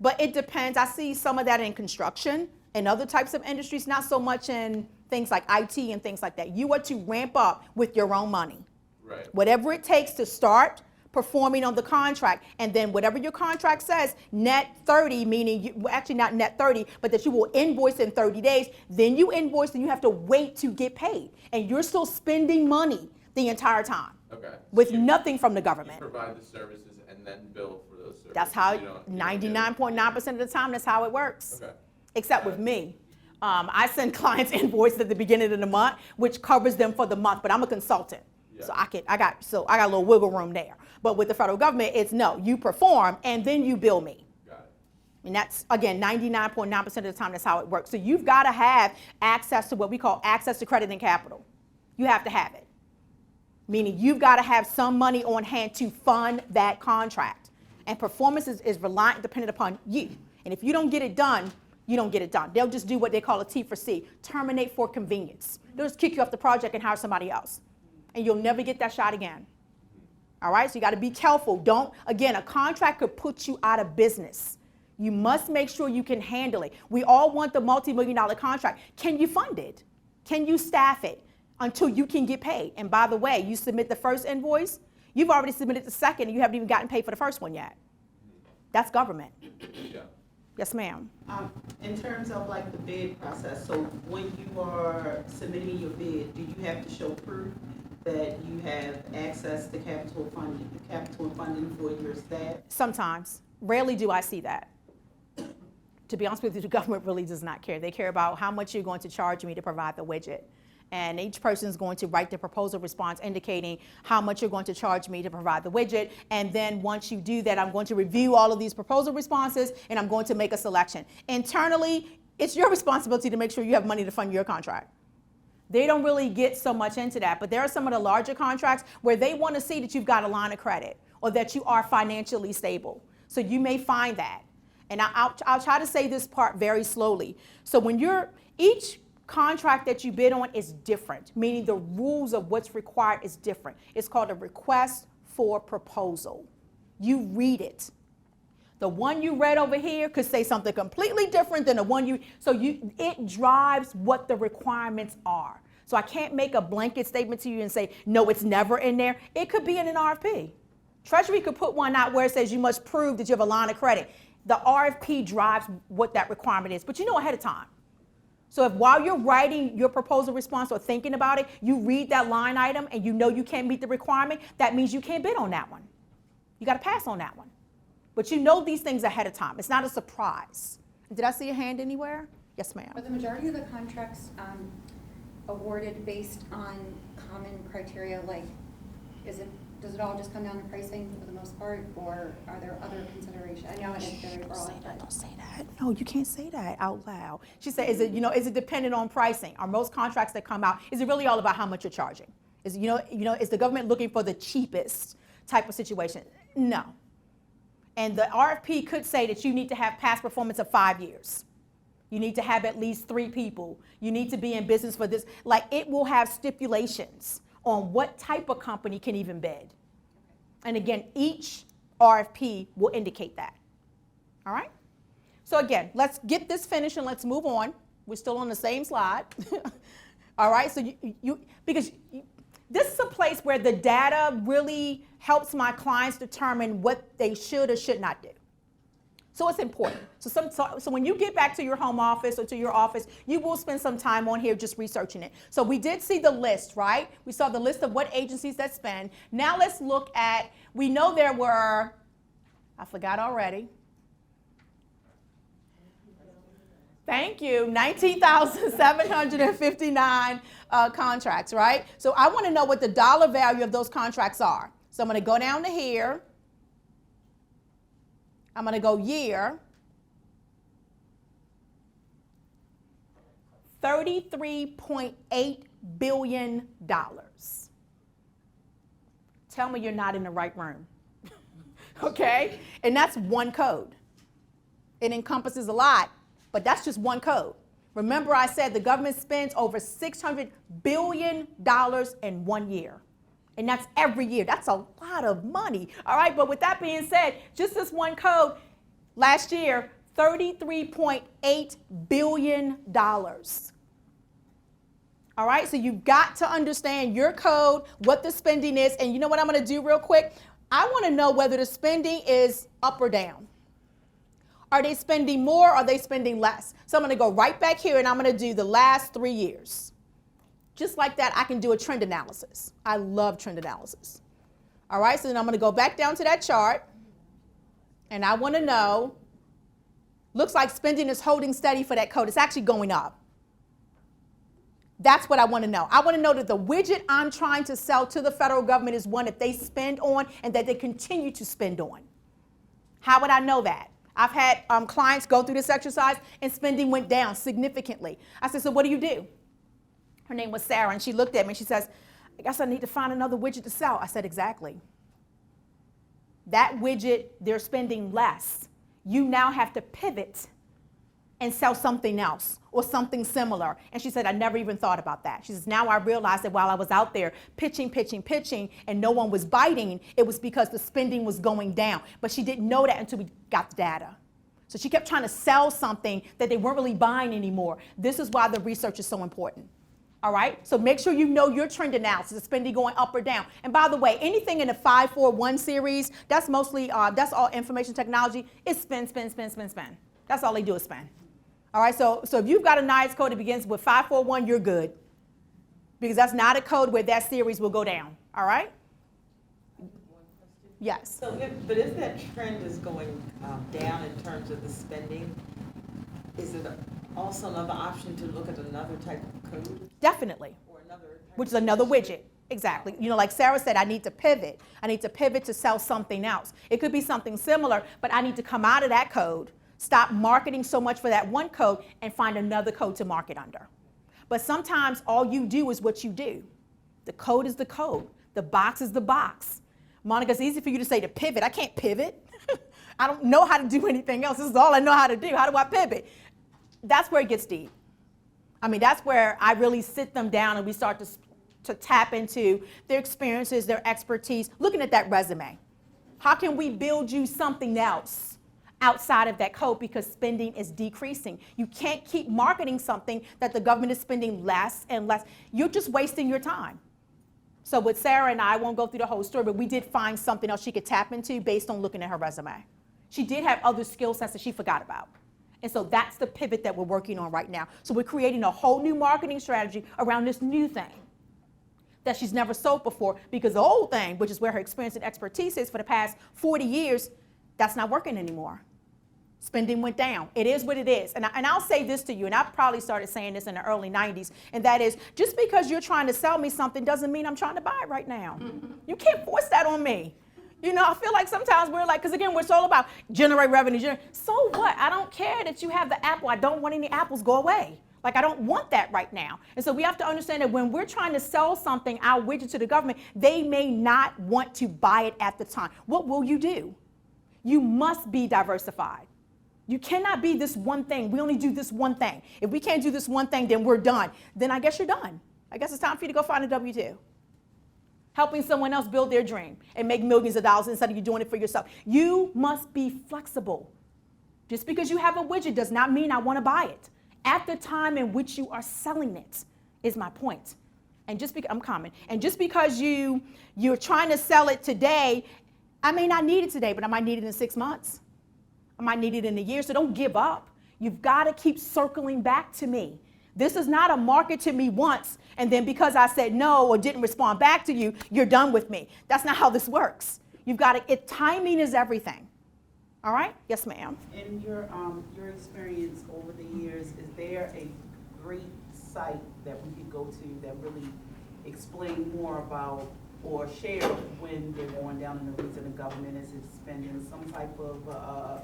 But it depends. I see some of that in construction and other types of industries, not so much in things like IT and things like that. You are to ramp up with your own money. Right. Whatever it takes to start performing on the contract, and then whatever your contract says, net 30, meaning you, well, actually not net 30, but that you will invoice in 30 days, then you invoice and you have to wait to get paid. And you're still spending money the entire time Okay. with So you nothing from the You government. provide the services and then bill for those services. That's how, You don't get it. 99.9% of the time, that's how it works. Okay. Except with me. I send clients invoices at the beginning of the month, which covers them for the month, but I'm a consultant. Yeah. So I got a little wiggle room there. But with the federal government, it's no, you perform and then you bill me. Got it. And that's, again, 99.9% of the time, that's how it works. So you've got to have access to what we call access to credit and capital. You have to have it. Meaning you've got to have some money on hand to fund that contract. And performance is reliant, dependent upon you. And if you don't get it done, you don't get it done. They'll just do what they call a T for C, terminate for convenience. They'll just kick you off the project and hire somebody else. And you'll never get that shot again. All right, so you got to be careful. Don't, again, a contract could put you out of business. You must make sure you can handle it. We all want the multi-million-dollar contract. Can you fund it? Can you staff it until you can get paid? And by the way, you submit the first invoice, you've already submitted the second, and you haven't even gotten paid for the first one yet. That's government. Yeah. Yes, ma'am. In terms of like the bid process, so when you are submitting your bid, do you have to show proof that you have access to capital funding for your staff? Sometimes. Rarely do I see that. To be honest with you, the government really does not care. They care about how much you're going to charge me to provide the widget. And each person is going to write the proposal response indicating how much you're going to charge me to provide the widget. And then once you do that, I'm going to review all of these proposal responses and I'm going to make a selection. Internally, it's your responsibility to make sure you have money to fund your contract. They don't really get so much into that, but there are some of the larger contracts where they want to see that you've got a line of credit or that you are financially stable. So you may find that. And I'll try to say this part very slowly. So when each contract that you bid on is different, meaning the rules of what's required is different. It's called a request for proposal. You read it. The one you read over here could say something completely different than the one it drives what the requirements are. So I can't make a blanket statement to you and say, no, it's never in there. It could be in an RFP. Treasury could put one out where it says you must prove that you have a line of credit. The RFP drives what that requirement is, but you know ahead of time. So if while you're writing your proposal response or thinking about it, you read that line item and you know you can't meet the requirement, that means you can't bid on that one. You got to pass on that one. But you know these things ahead of time. It's not a surprise. Did I see a hand anywhere? Yes, ma'am. Are the majority of the contracts awarded based on common criteria? Like, does it all just come down to pricing for the most part, or are there other considerations? I know it is very broad. Don't say that. No, you can't say that out loud. She said, is it dependent on pricing? Are most contracts that come out, is it really all about how much you're charging? Is the government looking for the cheapest type of situation? No. And the RFP could say that you need to have past performance of 5 years. You need to have at least 3 people. You need to be in business for this. Like, it will have stipulations on what type of company can even bid. And again, each RFP will indicate that. All right? So again, let's get this finished and let's move on. We're still on the same slide. All right? So this is a place where the data really helps my clients determine what they should or should not do. So it's important. So when you get back to your home office or to your office, you will spend some time on here just researching it. So we did see the list, right? We saw the list of what agencies that spend. Now let's look at, we know there were I forgot already. Thank you. 19,759 contracts, right? So I want to know what the dollar value of those contracts are. So I'm going to go down to here. I'm going to go year. $33.8 billion. Tell me you're not in the right room. Okay? And that's one code. It encompasses a lot, but that's just one code. Remember I said the government spends over $600 billion in 1 year. And that's every year. That's a lot of money. All right, but with that being said, just this one code, last year, $33.8 billion. All right, so you've got to understand your code, what the spending is, and you know what I'm going to do real quick? I want to know whether the spending is up or down. Are they spending more or are they spending less? So I'm going to go right back here and I'm going to do the last 3 years. Just like that, I can do a trend analysis. I love trend analysis. All right, so then I'm going to go back down to that chart and I want to know, looks like spending is holding steady for that code. It's actually going up. That's what I want to know. I want to know that the widget I'm trying to sell to the federal government is one that they spend on and that they continue to spend on. How would I know that? I've had clients go through this exercise and spending went down significantly. I said, so what do you do? Her name was Sarah, and she looked at me and she says, I guess I need to find another widget to sell. I said, exactly. That widget, they're spending less. You now have to pivot and sell something else or something similar. And she said, I never even thought about that. She says, now I realize that while I was out there pitching, and no one was biting, it was because the spending was going down. But she didn't know that until we got the data. So she kept trying to sell something that they weren't really buying anymore. This is why the research is so important. All right, so make sure you know your trend analysis, the spending going up or down. And by the way, anything in the 541 series, that's mostly, that's all information technology, is spend. That's all they do is spend. All right, so if you've got a NICE code that begins with 541, you're good. Because that's not a code where that series will go down. All right? Yes. So if that trend is going down in terms of the spending, is it also another option to look at another type of code? Definitely. Or another type Which is another widget. Exactly. You know, like Sarah said, I need to pivot. I need to pivot to sell something else. It could be something similar, but I need to come out of that code, stop marketing so much for that one code, and find another code to market under. But sometimes all you do is what you do. The code is the code. The box is the box. Monica, it's easy for you to say to pivot. I can't pivot. I don't know how to do anything else. This is all I know how to do. How do I pivot? That's where it gets deep. I mean, that's where I really sit them down and we start to tap into their experiences, their expertise, looking at that resume. How can we build you something else outside of that code because spending is decreasing? You can't keep marketing something that the government is spending less and less. You're just wasting your time. So with Sarah and I won't go through the whole story, but we did find something else she could tap into based on looking at her resume. She did have other skill sets that she forgot about. And so that's the pivot that we're working on right now. So we're creating a whole new marketing strategy around this new thing that she's never sold before, because the old thing, which is where her experience and expertise is for the past 40 years, that's not working anymore. Spending went down. It is what it is. And I'll say this to you, and I probably started saying this in the early 90s, and that is, just because you're trying to sell me something doesn't mean I'm trying to buy it right now. You can't force that on me. You know, I feel like sometimes we're like, because again, we're all about generate revenue. So what? I don't care that you have the apple. I don't want any apples. Go away. Like, I don't want that right now. And so we have to understand that when we're trying to sell something, our widget to the government, they may not want to buy it at the time. What will you do? You must be diversified. You cannot be this one thing. We only do this one thing. If we can't do this one thing, then we're done. Then I guess you're done. I guess it's time for you to go find a W-2. Helping someone else build their dream and make millions of dollars instead of you doing it for yourself. You must be flexible. Just because you have a widget does not mean I want to buy it. At the time in which you are selling it is my point. And just because I'm common. And just because you're trying to sell it today, I may not need it today, but I might need it in 6 months. I might need it in a year. So don't give up. You've got to keep circling back to me. This is not a market to me once, and then because I said no or didn't respond back to you, you're done with me. That's not how this works. You've got to, timing is everything. All right? Yes, ma'am. In your experience over the years, is there a great site that we could go to that really explain more about or share when they're going down in the weeds and the government is spending some type of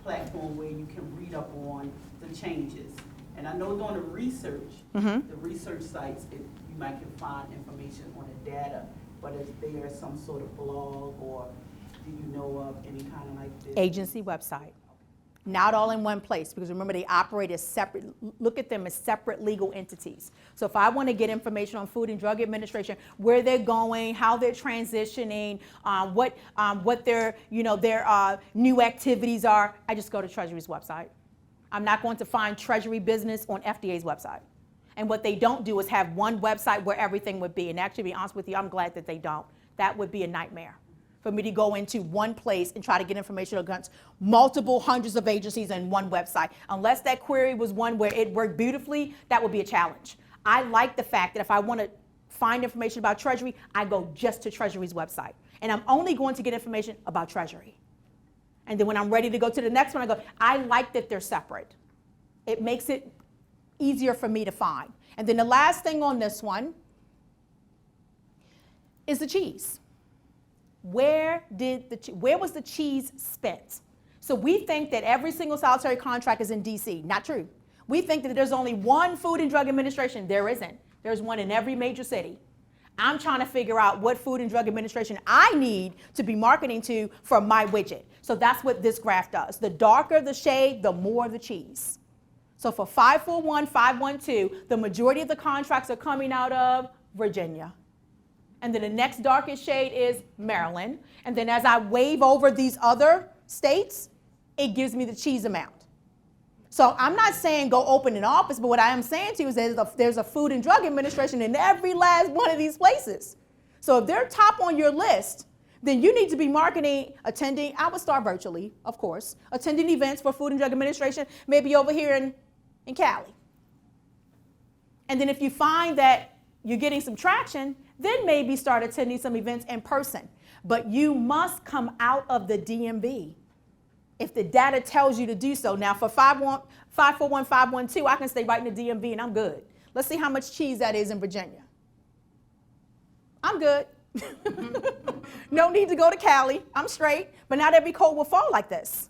platform where you can read up on the changes? And I know during the research sites, you might can find information on the data, but is there some sort of blog or do you know of any kind of like this? Agency website. Not all in one place, because remember they operate as separate, look at them as separate legal entities. So if I want to get information on Food and Drug Administration, where they're going, how they're transitioning, what their new activities are, I just go to Treasury's website. I'm not going to find Treasury business on FDA's website. And what they don't do is have one website where everything would be. And actually, to be honest with you, I'm glad that they don't. That would be a nightmare for me to go into one place and try to get information against multiple hundreds of agencies in one website. Unless that query was one where it worked beautifully, that would be a challenge. I like the fact that if I want to find information about Treasury, I go just to Treasury's website. And I'm only going to get information about Treasury. And then when I'm ready to go to the next one, I go, I like that they're separate. It makes it easier for me to find. And then the last thing on this one is the cheese. Where was the cheese spent? So we think that every single solitary contract is in DC. Not true. We think that there's only one Food and Drug Administration. There isn't. There's one in every major city. I'm trying to figure out what Food and Drug Administration I need to be marketing to for my widget. So that's what this graph does. The darker the shade, the more the cheese. So for 541, 512, the majority of the contracts are coming out of Virginia. And then the next darkest shade is Maryland. And then as I wave over these other states, it gives me the cheese amount. So I'm not saying go open an office, but what I am saying to you is there's a Food and Drug Administration in every last one of these places. So if they're top on your list, then you need to be marketing, attending, I would start virtually, of course, attending events for Food and Drug Administration, maybe over here in Cali. And then if you find that you're getting some traction, then maybe start attending some events in person. But you must come out of the DMV if the data tells you to do so. Now for 541, 512, I can stay right in the DMV and I'm good. Let's see how much cheese that is in Virginia. I'm good. No need to go to Cali. I'm straight. But not every code will fall like this.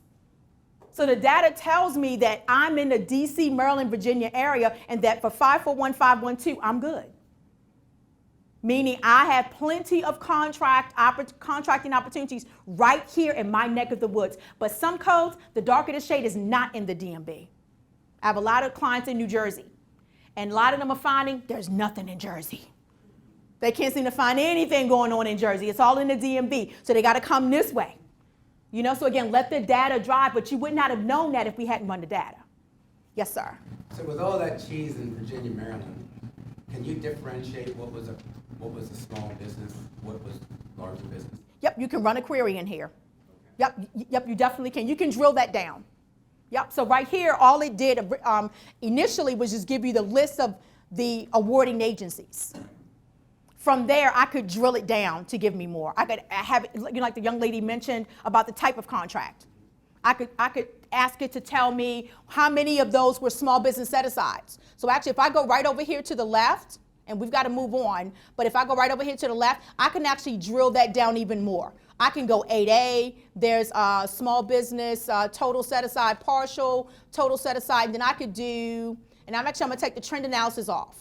So the data tells me that I'm in the DC, Maryland, Virginia area, and that for 541, 512, I'm good. Meaning I have plenty of contracting opportunities right here in my neck of the woods. But some codes, the darker the shade is not in the DMV. I have a lot of clients in New Jersey, and a lot of them are finding there's nothing in Jersey. They can't seem to find anything going on in Jersey. It's all in the DMV, so they got to come this way. So again, let the data drive, but you would not have known that if we hadn't run the data. Yes, sir. So with all that cheese in Virginia, Maryland, can you differentiate what was a small business, what was larger business? Yep, you can run a query in here. Okay. Yep, you definitely can. You can drill that down. Yep, so right here, all it did initially was just give you the list of the awarding agencies. From there, I could drill it down to give me more. I could have, like the young lady mentioned about the type of contract. I could ask it to tell me how many of those were small business set-asides. So actually, if I go right over here to the left, and we've got to move on, but if I go right over here to the left, I can actually drill that down even more. I can go 8A, there's small business, total set-aside, partial, total set-aside, and then I could do, and I'm going to take the trend analysis off.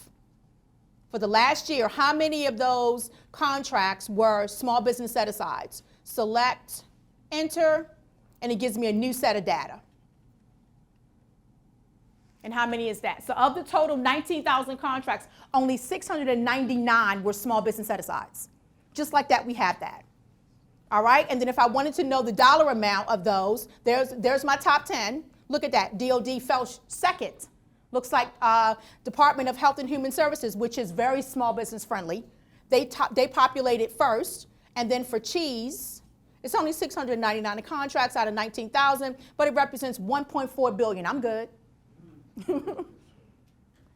For the last year, how many of those contracts were small business set-asides? Select, enter, and it gives me a new set of data. And how many is that? So of the total 19,000 contracts, only 699 were small business set-asides. Just like that, we have that. All right, and then if I wanted to know the dollar amount of those, there's my top 10. Look at that, DOD fell second. Looks like Department of Health and Human Services, which is very small business friendly. They populated first, and then for cheese, it's only 699 contracts out of 19,000, but it represents 1.4 billion. I'm good.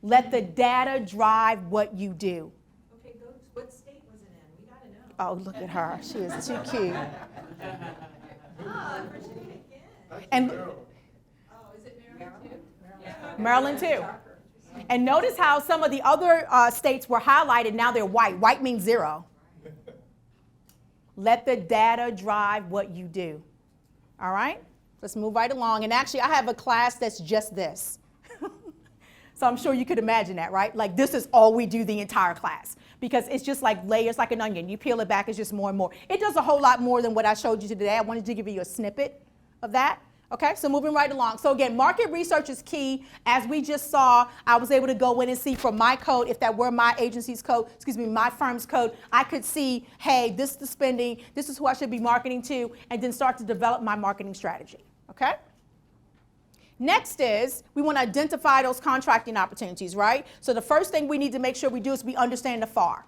Let the data drive what you do. Okay, what state was it in? We gotta know. Oh, look at her. She is too cute. Oh, Virginia again. And Maryland too. And notice how some of the other states were highlighted, now they're white. White means 0. Let the data drive what you do. All right? Let's move right along. And actually, I have a class that's just this. So I'm sure you could imagine that, right? Like this is all we do the entire class because it's just like layers, like an onion. You peel it back, it's just more and more. It does a whole lot more than what I showed you today. I wanted to give you a snippet of that. Okay, so moving right along. So again, market research is key. As we just saw, I was able to go in and see from my code, if that were my agency's code, my firm's code, I could see, hey, this is the spending, this is who I should be marketing to, and then start to develop my marketing strategy. Okay? Next is we want to identify those contracting opportunities, right? So the first thing we need to make sure we do is we understand the FAR.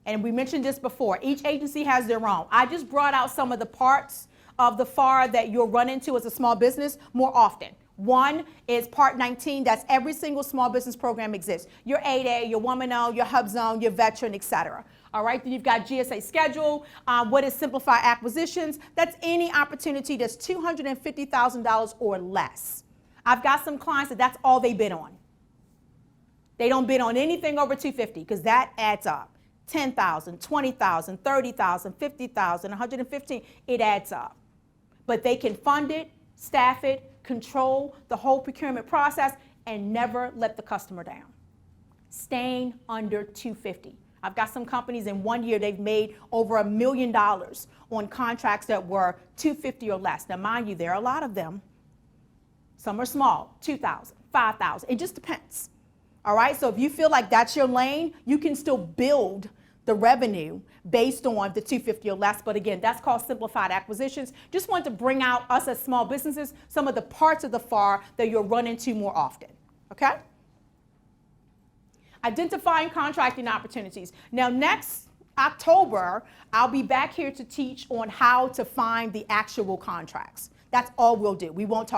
And we mentioned this before. Each agency has their own. I just brought out some of the parts of the FAR that you'll run into as a small business more often. One is Part 19. That's every single small business program exists. Your 8A, your Woman-Owned, your Hub Zone, your Veteran, etc. All right, then you've got GSA Schedule. What is Simplify Acquisitions? That's any opportunity that's $250,000 or less. I've got some clients that's all they bid on. They don't bid on anything over $250,000 because that adds up. $10,000, $20,000, $30,000, $50,000, $115,000, it adds up. But they can fund it, staff it, control the whole procurement process, and never let the customer down. Staying under $250,000. I've got some companies in 1 year, they've made over $1 million on contracts that were $250,000 or less. Now, mind you, there are a lot of them. Some are small, $2,000, $5,000. It just depends. All right, so if you feel like that's your lane, you can still build the revenue based on the $250,000 or less. But again, that's called simplified acquisitions. Just want to bring out us as small businesses, some of the parts of the FAR that you'll run into more often. Okay? Identifying contracting opportunities. Now, next October, I'll be back here to teach on how to find the actual contracts. That's all we'll do. We won't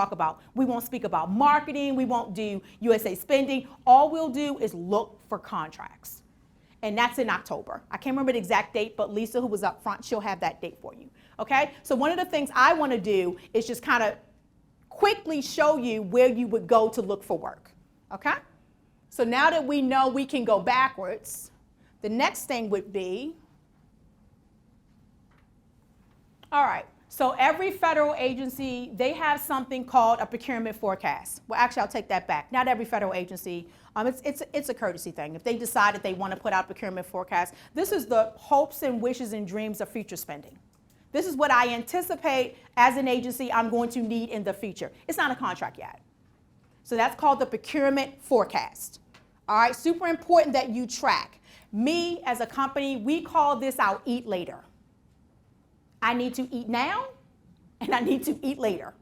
speak about marketing. We won't do USA spending. All we'll do is look for contracts. And that's in October. I can't remember the exact date, but Lisa, who was up front, she'll have that date for you. Okay? So one of the things I want to do is just kind of quickly show you where you would go to look for work. Okay? So now that we know we can go backwards, the next thing would be, all right, so every federal agency, they have something called a procurement forecast. Well, actually, I'll take that back. Not every federal agency. It's a courtesy thing. If they decide that they want to put out procurement forecast, this is the hopes and wishes and dreams of future spending. This is what I anticipate as an agency I'm going to need in the future. It's not a contract yet. So that's called the procurement forecast. All right, super important that you track. Me, as a company, we call this our eat later. I need to eat now, and I need to eat later.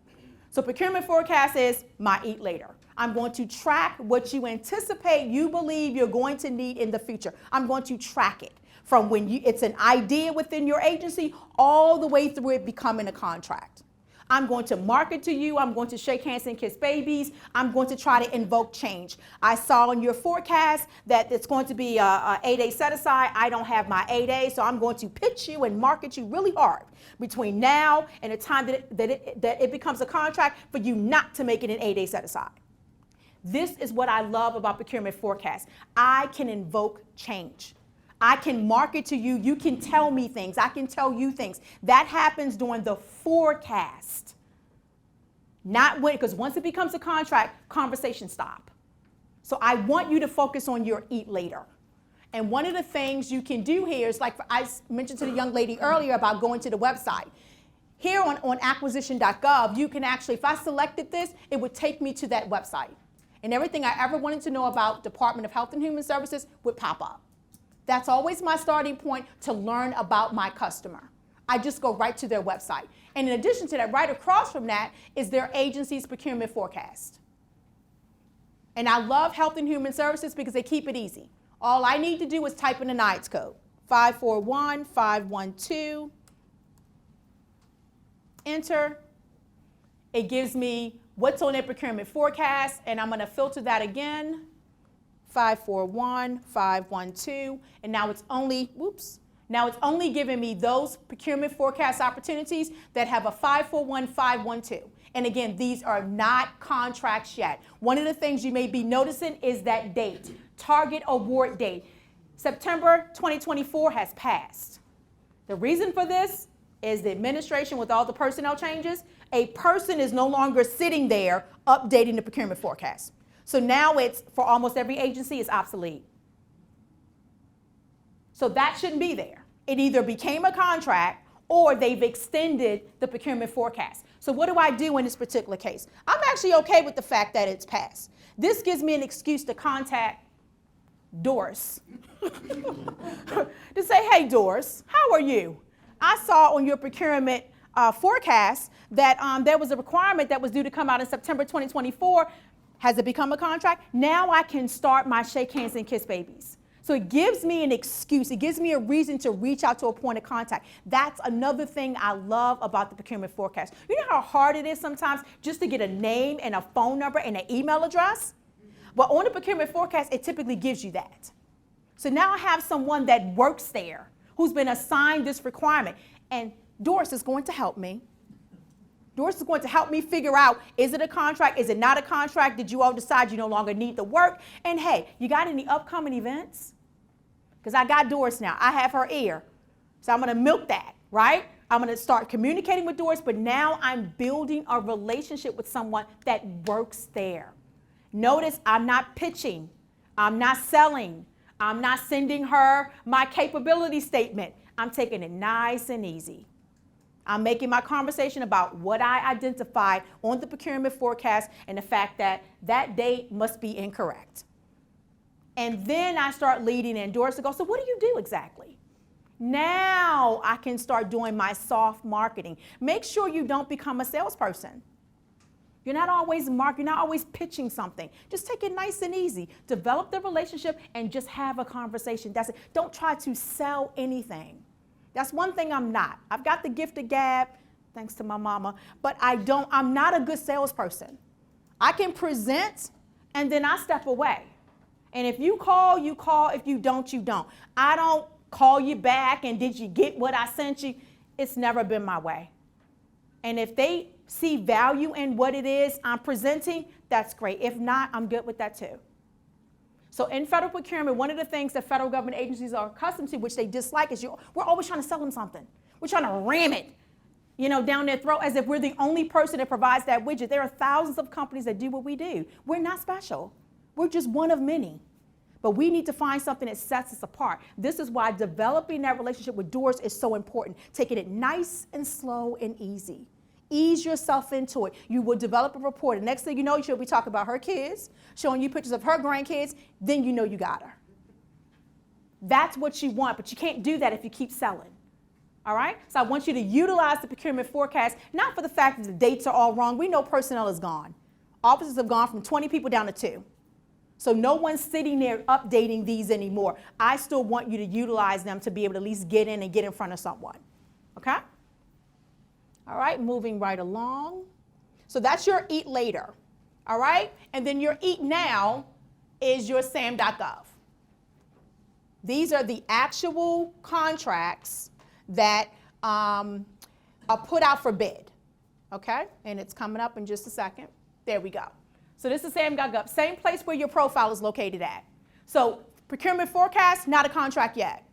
So procurement forecast is my eat later. I'm going to track what you anticipate you believe you're going to need in the future. I'm going to track it from when it's an idea within your agency all the way through it becoming a contract. I'm going to market to you. I'm going to shake hands and kiss babies. I'm going to try to invoke change. I saw in your forecast that it's going to be a 8A set aside. I don't have my 8A, so I'm going to pitch you and market you really hard between now and the time that it becomes a contract for you not to make it an 8A set aside. This is what I love about procurement forecast. I can invoke change. I can market to you. You can tell me things. I can tell you things. That happens during the forecast. Not when, because once it becomes a contract, conversations stop. So I want you to focus on your eat later. And one of the things you can do here is, like I mentioned to the young lady earlier about going to the website. Here on acquisition.gov, you can actually, if I selected this, it would take me to that website. And everything I ever wanted to know about Department of Health and Human Services would pop up. That's always my starting point to learn about my customer. I just go right to their website. And in addition to that, right across from that is their agency's procurement forecast. And I love Health and Human Services because they keep it easy. All I need to do is type in the NIDES code, 541512, enter. It gives me what's on their procurement forecast, and I'm going to filter that again. 541512, and now it's only, Now it's only giving me those procurement forecast opportunities that have a 541-512. And again, these are not contracts yet. One of the things you may be noticing is that date, target award date. September 2024 has passed. The reason for this is the administration with all the personnel changes, a person is no longer sitting there updating the procurement forecast. So now it's, for almost every agency, it's obsolete. So that shouldn't be there. It either became a contract or they've extended the procurement forecast. So what do I do in this particular case? I'm actually okay with the fact that it's passed. This gives me an excuse to contact Doris to say, hey, Doris, how are you? I saw on your procurement forecast that there was a requirement that was due to come out in September 2024. Has it become a contract? Now I can start my shake hands and kiss babies. So it gives me an excuse. It gives me a reason to reach out to a point of contact. That's another thing I love about the procurement forecast. You know how hard it is sometimes just to get a name and a phone number and an email address? Well, on the procurement forecast, it typically gives you that. So now I have someone that works there who's been assigned this requirement. And Doris is going to help me. Doris is going to help me figure out, is it a contract? Is it not a contract? Did you all decide you no longer need the work? And hey, you got any upcoming events? Because I got Doris now. I have her ear. So I'm going to milk that, right? I'm going to start communicating with Doris, but now I'm building a relationship with someone that works there. Notice I'm not pitching. I'm not selling. I'm not sending her my capability statement. I'm taking it nice and easy. I'm making my conversation about what I identified on the procurement forecast and the fact that that date must be incorrect. And then I start leading in. Doris to go, so what do you do exactly? Now I can start doing my soft marketing. Make sure you don't become a salesperson. You're not always marketing, you're not always pitching something. Just take it nice and easy. Develop the relationship and just have a conversation. That's it. Don't try to sell anything. That's one thing I'm not. I've got the gift of gab, thanks to my mama, but I'm not a good salesperson. I can present and then I step away. And if you call, you call. If you don't, you don't. I don't call you back and did you get what I sent you? It's never been my way. And if they see value in what it is I'm presenting, that's great. If not, I'm good with that too. So in federal procurement, one of the things that federal government agencies are accustomed to, which they dislike, is we're always trying to sell them something. We're trying to ram it, down their throat as if we're the only person that provides that widget. There are thousands of companies that do what we do. We're not special. We're just one of many. But we need to find something that sets us apart. This is why developing that relationship with Doris is so important. Taking it nice and slow and easy. Ease yourself into it. You will develop a rapport. The next thing you know, she'll be talking about her kids, showing you pictures of her grandkids. Then you know you got her. That's what you want, but you can't do that if you keep selling. All right? So I want you to utilize the procurement forecast, not for the fact that the dates are all wrong. We know personnel is gone. Offices have gone from 20 people down to 2. So no one's sitting there updating these anymore. I still want you to utilize them to be able to at least get in and get in front of someone. Okay? All right, moving right along. So that's your eat later. All right? And then your eat now is your SAM.gov. These are the actual contracts that are put out for bid. Okay? And it's coming up in just a second. There we go. So this is SAM.gov, same place where your profile is located at. So procurement forecast, not a contract yet.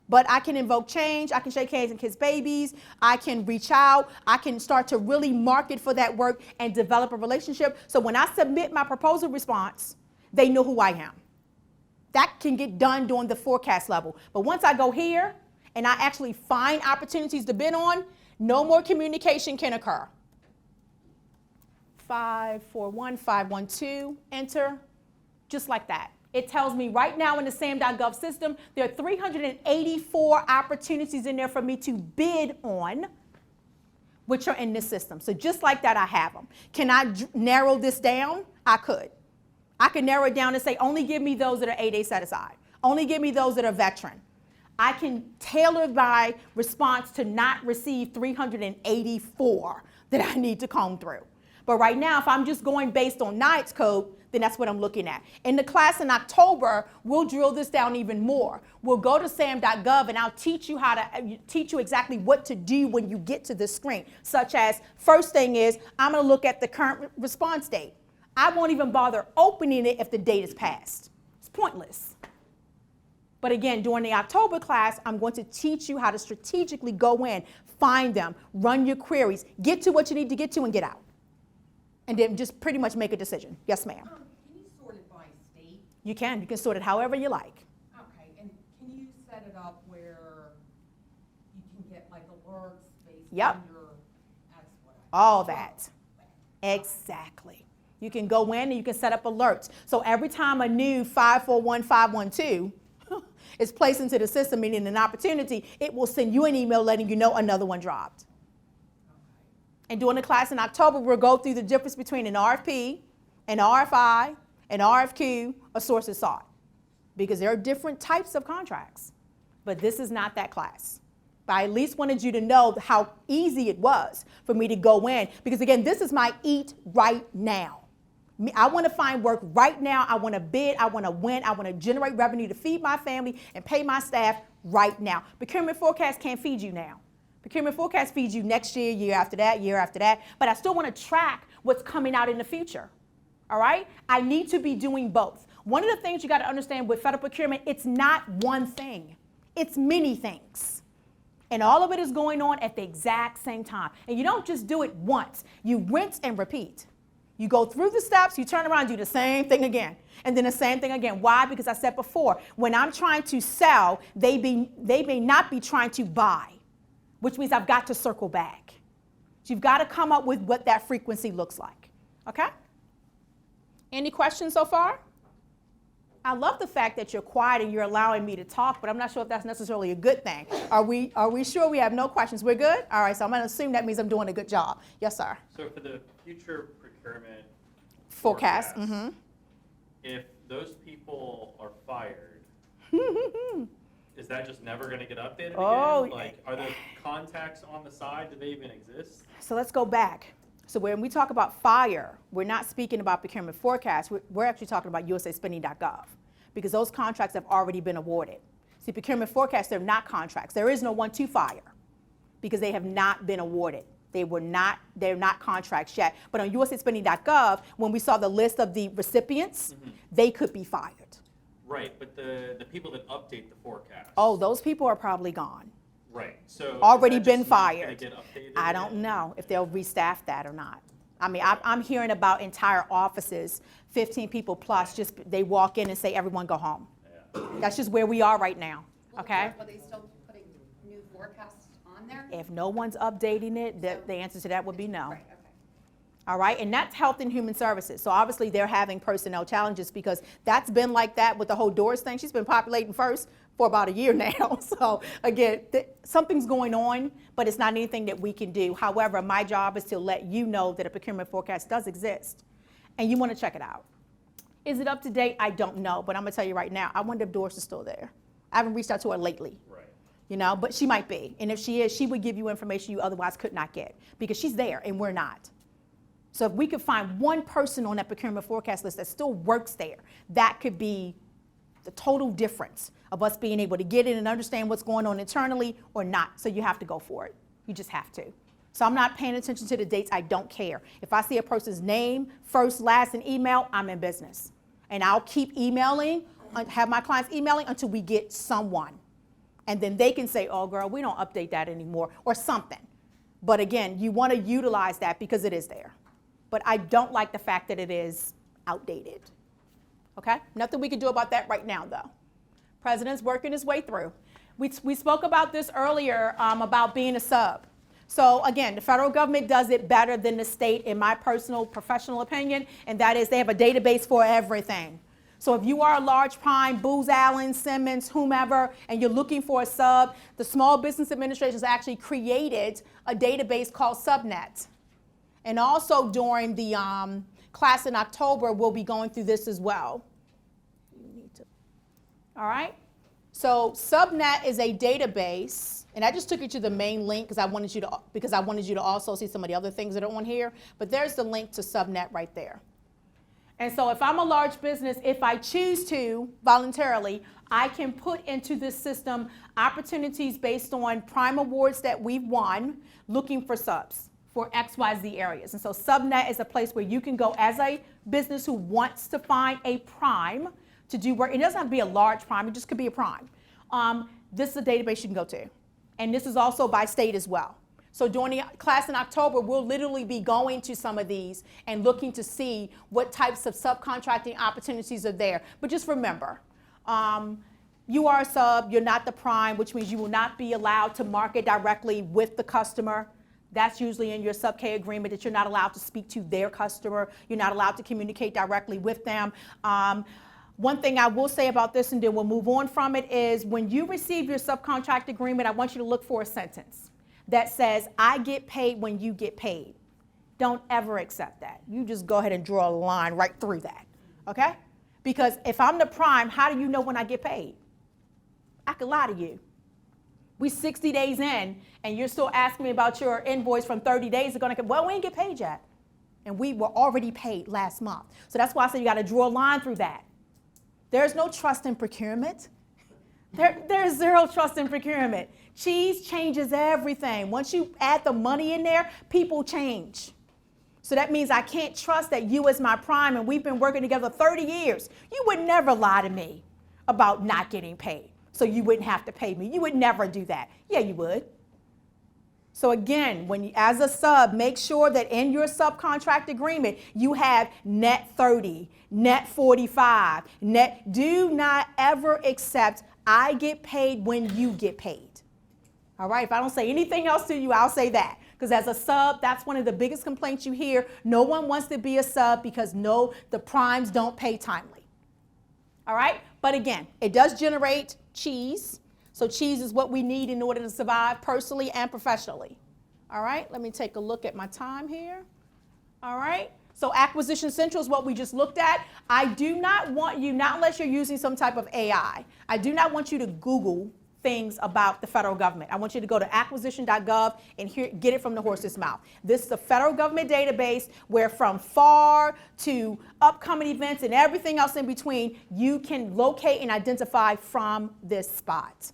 But I can invoke change, I can shake hands and kiss babies, I can reach out, I can start to really market for that work and develop a relationship. So when I submit my proposal response, they know who I am. That can get done during the forecast level. But once I go here and I actually find opportunities to bid on, no more communication can occur. 541, 512, enter, just like that. It tells me right now in the SAM.gov system, there are 384 opportunities in there for me to bid on, which are in this system. So just like that, I have them. Can I narrow this down? I could. I could narrow it down and say, only give me those that are 8A set aside. Only give me those that are veteran. I can tailor my response to not receive 384 that I need to comb through. But right now, if I'm just going based on NIDES code, then that's what I'm looking at. In the class in October, we'll drill this down even more. We'll go to sam.gov and I'll teach you exactly what to do when you get to this screen, such as, first thing is, I'm going to look at the current response date. I won't even bother opening it if the date is passed. It's pointless. But again, during the October class, I'm going to teach you how to strategically go in, find them, run your queries, get to what you need to get to and get out. And then just pretty much make a decision. Yes, ma'am. Can you sort it by state? You can sort it however you like. Okay, and can you set it up where you can get like alerts based Yep. on your, that's what All that. Exactly. You can go in and you can set up alerts. So every time a new 541512 is placed into the system, meaning an opportunity, it will send you an email letting you know another one dropped. And during the class in October, we'll go through the difference between an RFP, an RFI, an RFQ, a sources sought. Because there are different types of contracts. But this is not that class. But I at least wanted you to know how easy it was for me to go in. Because again, this is my eat right now. I want to find work right now. I want to bid. I want to win. I want to generate revenue to feed my family and pay my staff right now. Procurement forecast can't feed you now. Procurement forecast feeds you next year, year after that. But I still want to track what's coming out in the future. All right? I need to be doing both. One of the things you got to understand with federal procurement, it's not one thing. It's many things. And all of it is going on at the exact same time. And you don't just do it once. You rinse and repeat. You go through the steps, you turn around, do the same thing again, and then the same thing again. Why? Because I said before, when I'm trying to sell, they may not be trying to buy, which means I've got to circle back. So you've got to come up with what that frequency looks like, okay? Any questions so far? I love the fact that you're quiet and you're allowing me to talk, but I'm not sure if that's necessarily a good thing. Are we sure we have no questions? We're good? All right, so I'm going to assume that means I'm doing a good job. Yes, sir. So for the future procurement Forecast. If those people are fired, is that just never going to get updated Oh, again? Like, are there contacts on the side? Do they even exist? So let's go back. So when we talk about fire, we're not speaking about procurement forecast. We're actually talking about usaspending.gov because those contracts have already been awarded. See, procurement forecasts, they're not contracts. There is no one to fire because they have not been awarded. They're not contracts yet. But on usaspending.gov, when we saw the list of the recipients, they could be fired. Right, but the people that update the forecast. Oh, those people are probably gone. Right, so. Already is that been just not fired. gonna get updated I don't again? know if they'll restaff that or not. I mean, I'm hearing about entire offices, 15 people plus, just they walk in and say, everyone go home. Yeah. That's just where we are right now, okay? Are they still putting new forecasts on there? If no one's updating it, the answer to that would be no. Right, okay. All right, and that's Health and Human Services. So obviously they're having personnel challenges because that's been like that with the whole Doris thing. She's been populating first for about a year now. So again, something's going on, but it's not anything that we can do. However, my job is to let you know that a procurement forecast does exist and you want to check it out. Is it up to date? I don't know, but I'm gonna tell you right now, I wonder if Doris is still there. I haven't reached out to her lately. Right. You know, but she might be. And if she is, she would give you information you otherwise could not get because she's there and we're not. So if we could find one person on that procurement forecast list that still works there, that could be the total difference of us being able to get in and understand what's going on internally or not. So you have to go for it. You just have to. So I'm not paying attention to the dates. I don't care. If I see a person's name, first, last, and email, I'm in business. And I'll keep emailing, have my clients emailing until we get someone. And then they can say, oh, girl, we don't update that anymore or something. But again, you want to utilize that because it is there. But I don't like the fact that it is outdated. Okay? Nothing we can do about that right now, though. President's working his way through. We spoke about this earlier about being a sub. So again, the federal government does it better than the state, in my personal professional opinion, and that is they have a database for everything. So if you are a large prime, Booz Allen, Simmons, whomever, and you're looking for a sub, the Small Business Administration has actually created a database called Subnet. And also during the class in October, we'll be going through this as well. All right? So Subnet is a database, and I just took you to the main link because I wanted you to also see some of the other things that are on here. But there's the link to Subnet right there. And so if I'm a large business, if I choose to voluntarily, I can put into this system opportunities based on prime awards that we've won, looking for subs for XYZ areas. And so Subnet is a place where you can go as a business who wants to find a prime to do work. It doesn't have to be a large prime, it just could be a prime. This is a database you can go to. And this is also by state as well. So during the class in October, we'll literally be going to some of these and looking to see what types of subcontracting opportunities are there. But just remember, you are a sub, you're not the prime, which means you will not be allowed to market directly with the customer. That's usually in your sub-K agreement, that you're not allowed to speak to their customer. You're not allowed to communicate directly with them. One thing I will say about this, and then we'll move on from it, is when you receive your subcontract agreement, I want you to look for a sentence that says, I get paid when you get paid. Don't ever accept that. You just go ahead and draw a line right through that, okay? Because if I'm the prime, how do you know when I get paid? I could lie to you. We 60 days in, and you're still asking me about your invoice from 30 days ago. Well, we didn't get paid yet. And we were already paid last month. So that's why I said you got to draw a line through that. There's no trust in procurement. There's zero trust in procurement. Cheese changes everything. Once you add the money in there, people change. So that means I can't trust that you as my prime, and we've been working together 30 years. You would never lie to me about not getting paid, so you wouldn't have to pay me. You would never do that. Yeah, you would. So again, when you, as a sub, make sure that in your subcontract agreement, you have net 30, net 45, net. Do not ever accept, I get paid when you get paid. All right, if I don't say anything else to you, I'll say that. Because as a sub, that's one of the biggest complaints you hear. No one wants to be a sub because the primes don't pay timely. All right, but again, it does generate cheese. So cheese is what we need in order to survive personally and professionally. All right, let me take a look at my time here. All right, so Acquisition Central is what we just looked at. I do not want you, not unless you're using some type of AI, I do not want you to Google things about the federal government. I want you to go to acquisition.gov and get it from the horse's mouth. This is the federal government database where from FAR to upcoming events and everything else in between, you can locate and identify from this spot.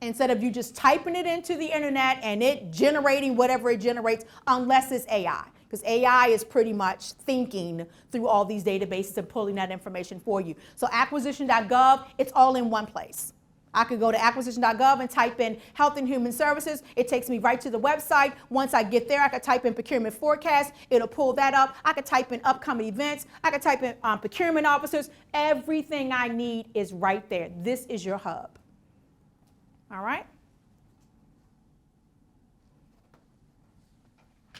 Instead of you just typing it into the internet and it generating whatever it generates, unless it's AI. Because AI is pretty much thinking through all these databases and pulling that information for you. So acquisition.gov, it's all in one place. I could go to acquisition.gov and type in Health and Human Services. It takes me right to the website. Once I get there, I could type in procurement forecast. It'll pull that up. I could type in upcoming events. I could type in procurement officers. Everything I need is right there. This is your hub. All right?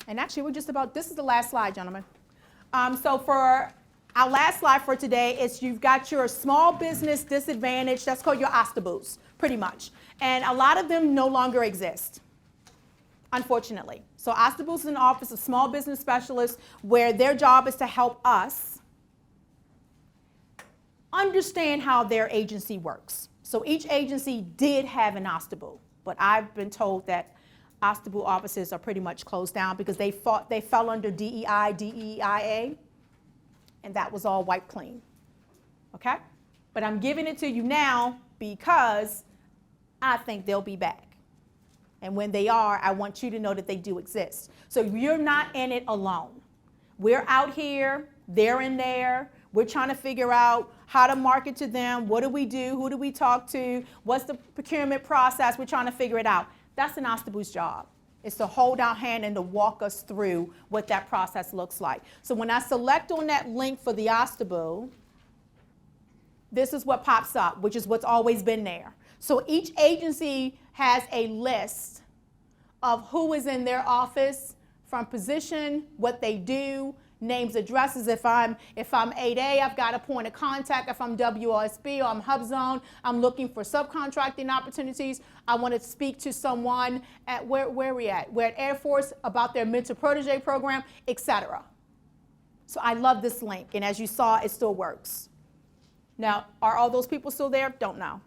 And actually, we're just about, this is the last slide, gentlemen. So for our last slide for today is you've got your small business disadvantage. That's called your OSTABUs, pretty much. And a lot of them no longer exist, unfortunately. So OSTABUs is an office of small business specialists where their job is to help us understand how their agency works. So each agency did have an OSTABU, but I've been told that OSTABU offices are pretty much closed down because they fell under DEI, DEIA. And that was all wiped clean, okay? But I'm giving it to you now because I think they'll be back. And when they are, I want you to know that they do exist. So you're not in it alone. We're out here, they're in there. We're trying to figure out how to market to them. What do we do? Who do we talk to? What's the procurement process? We're trying to figure it out. That's an OSTABU's job. Is to hold our hand and to walk us through what that process looks like. So when I select on that link for the OSTABU, this is what pops up, which is what's always been there. So each agency has a list of who is in their office, from position, what they do, names, addresses. If I'm 8A, I've got a point of contact. If I'm WOSB or I'm HubZone, I'm looking for subcontracting opportunities. I want to speak to someone at where are we at? We're at Air Force about their mentor protege program, etc. So I love this link, and as you saw, it still works. Now, are all those people still there? Don't know.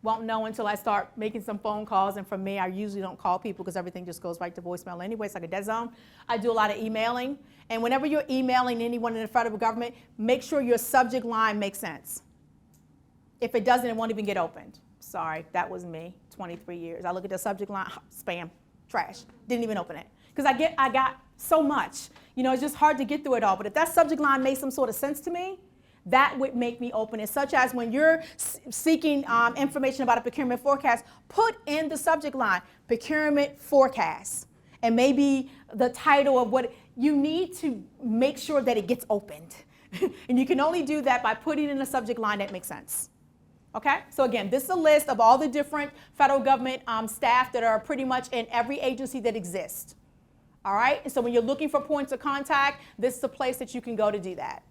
Won't know until I start making some phone calls, and for me, I usually don't call people because everything just goes right to voicemail anyway. It's like a dead zone. I do a lot of emailing, and whenever you're emailing anyone in the federal government, make sure your subject line makes sense. If it doesn't, it won't even get opened. Sorry, that was me, 23 years. I look at the subject line, spam, trash, didn't even open it. Because I got so much. You know, it's just hard to get through it all, but if that subject line made some sort of sense to me, that would make me open it, such as when you're seeking information about a procurement forecast, put in the subject line, procurement forecast, and maybe the title of what you need to make sure that it gets opened. And you can only do that by putting in a subject line that makes sense. Okay, so again, this is a list of all the different federal government staff that are pretty much in every agency that exists. All right, and so when you're looking for points of contact, this is the place that you can go to do that.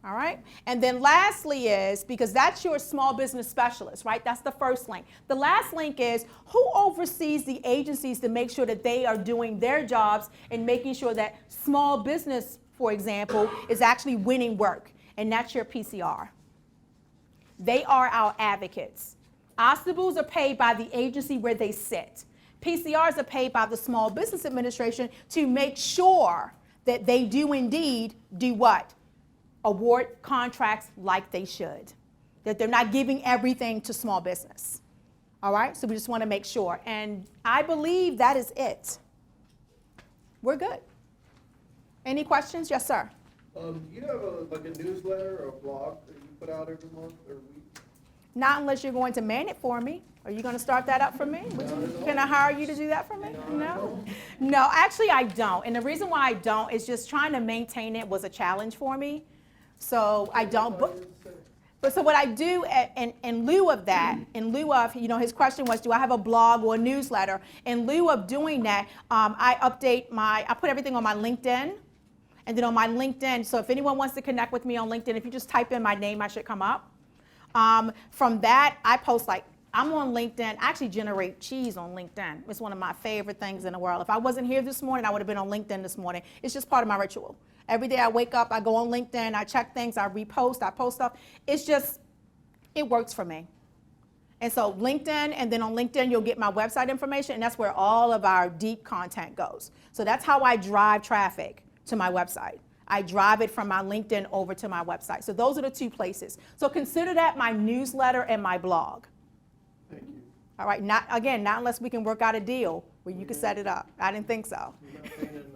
All right, and then lastly is, because that's your small business specialist, right? That's the first link. The last link is who oversees the agencies to make sure that they are doing their jobs and making sure that small business, for example, is actually winning work, and that's your PCR. They are our advocates. Ostables are paid by the agency where they sit. PCRs are paid by the Small Business Administration to make sure that they do indeed do what? Award contracts like they should. That they're not giving everything to small business. All right, so we just want to make sure. And I believe that is it. We're good. Any questions? Yes, sir. Do you have a newsletter or a blog that you put out every month or week? Not unless you're going to man it for me. Are you going to start that up for me? Can I hire you to do that for me? No. No, actually I don't. And the reason why I don't is just trying to maintain it was a challenge for me. So I don't. But so what I do in lieu of that, in lieu of, you know, his question was, do I have a blog or a newsletter? In lieu of doing that, I put everything on my LinkedIn. And then on my LinkedIn, so if anyone wants to connect with me on LinkedIn, if you just type in my name, I should come up. From that, I post I'm on LinkedIn. I actually generate cheese on LinkedIn. It's one of my favorite things in the world. If I wasn't here this morning, I would have been on LinkedIn this morning. It's just part of my ritual. Every day I wake up, I go on LinkedIn, I check things, I repost, I post stuff. It's just, it works for me. And so LinkedIn, and then on LinkedIn, you'll get my website information, and that's where all of our deep content goes. So that's how I drive traffic to my website. I drive it from my LinkedIn over to my website. So those are the two places. So consider that my newsletter and my blog. Thank you. All right, not unless we can work out a deal where you can set it up. I didn't think so. You're not paying enough.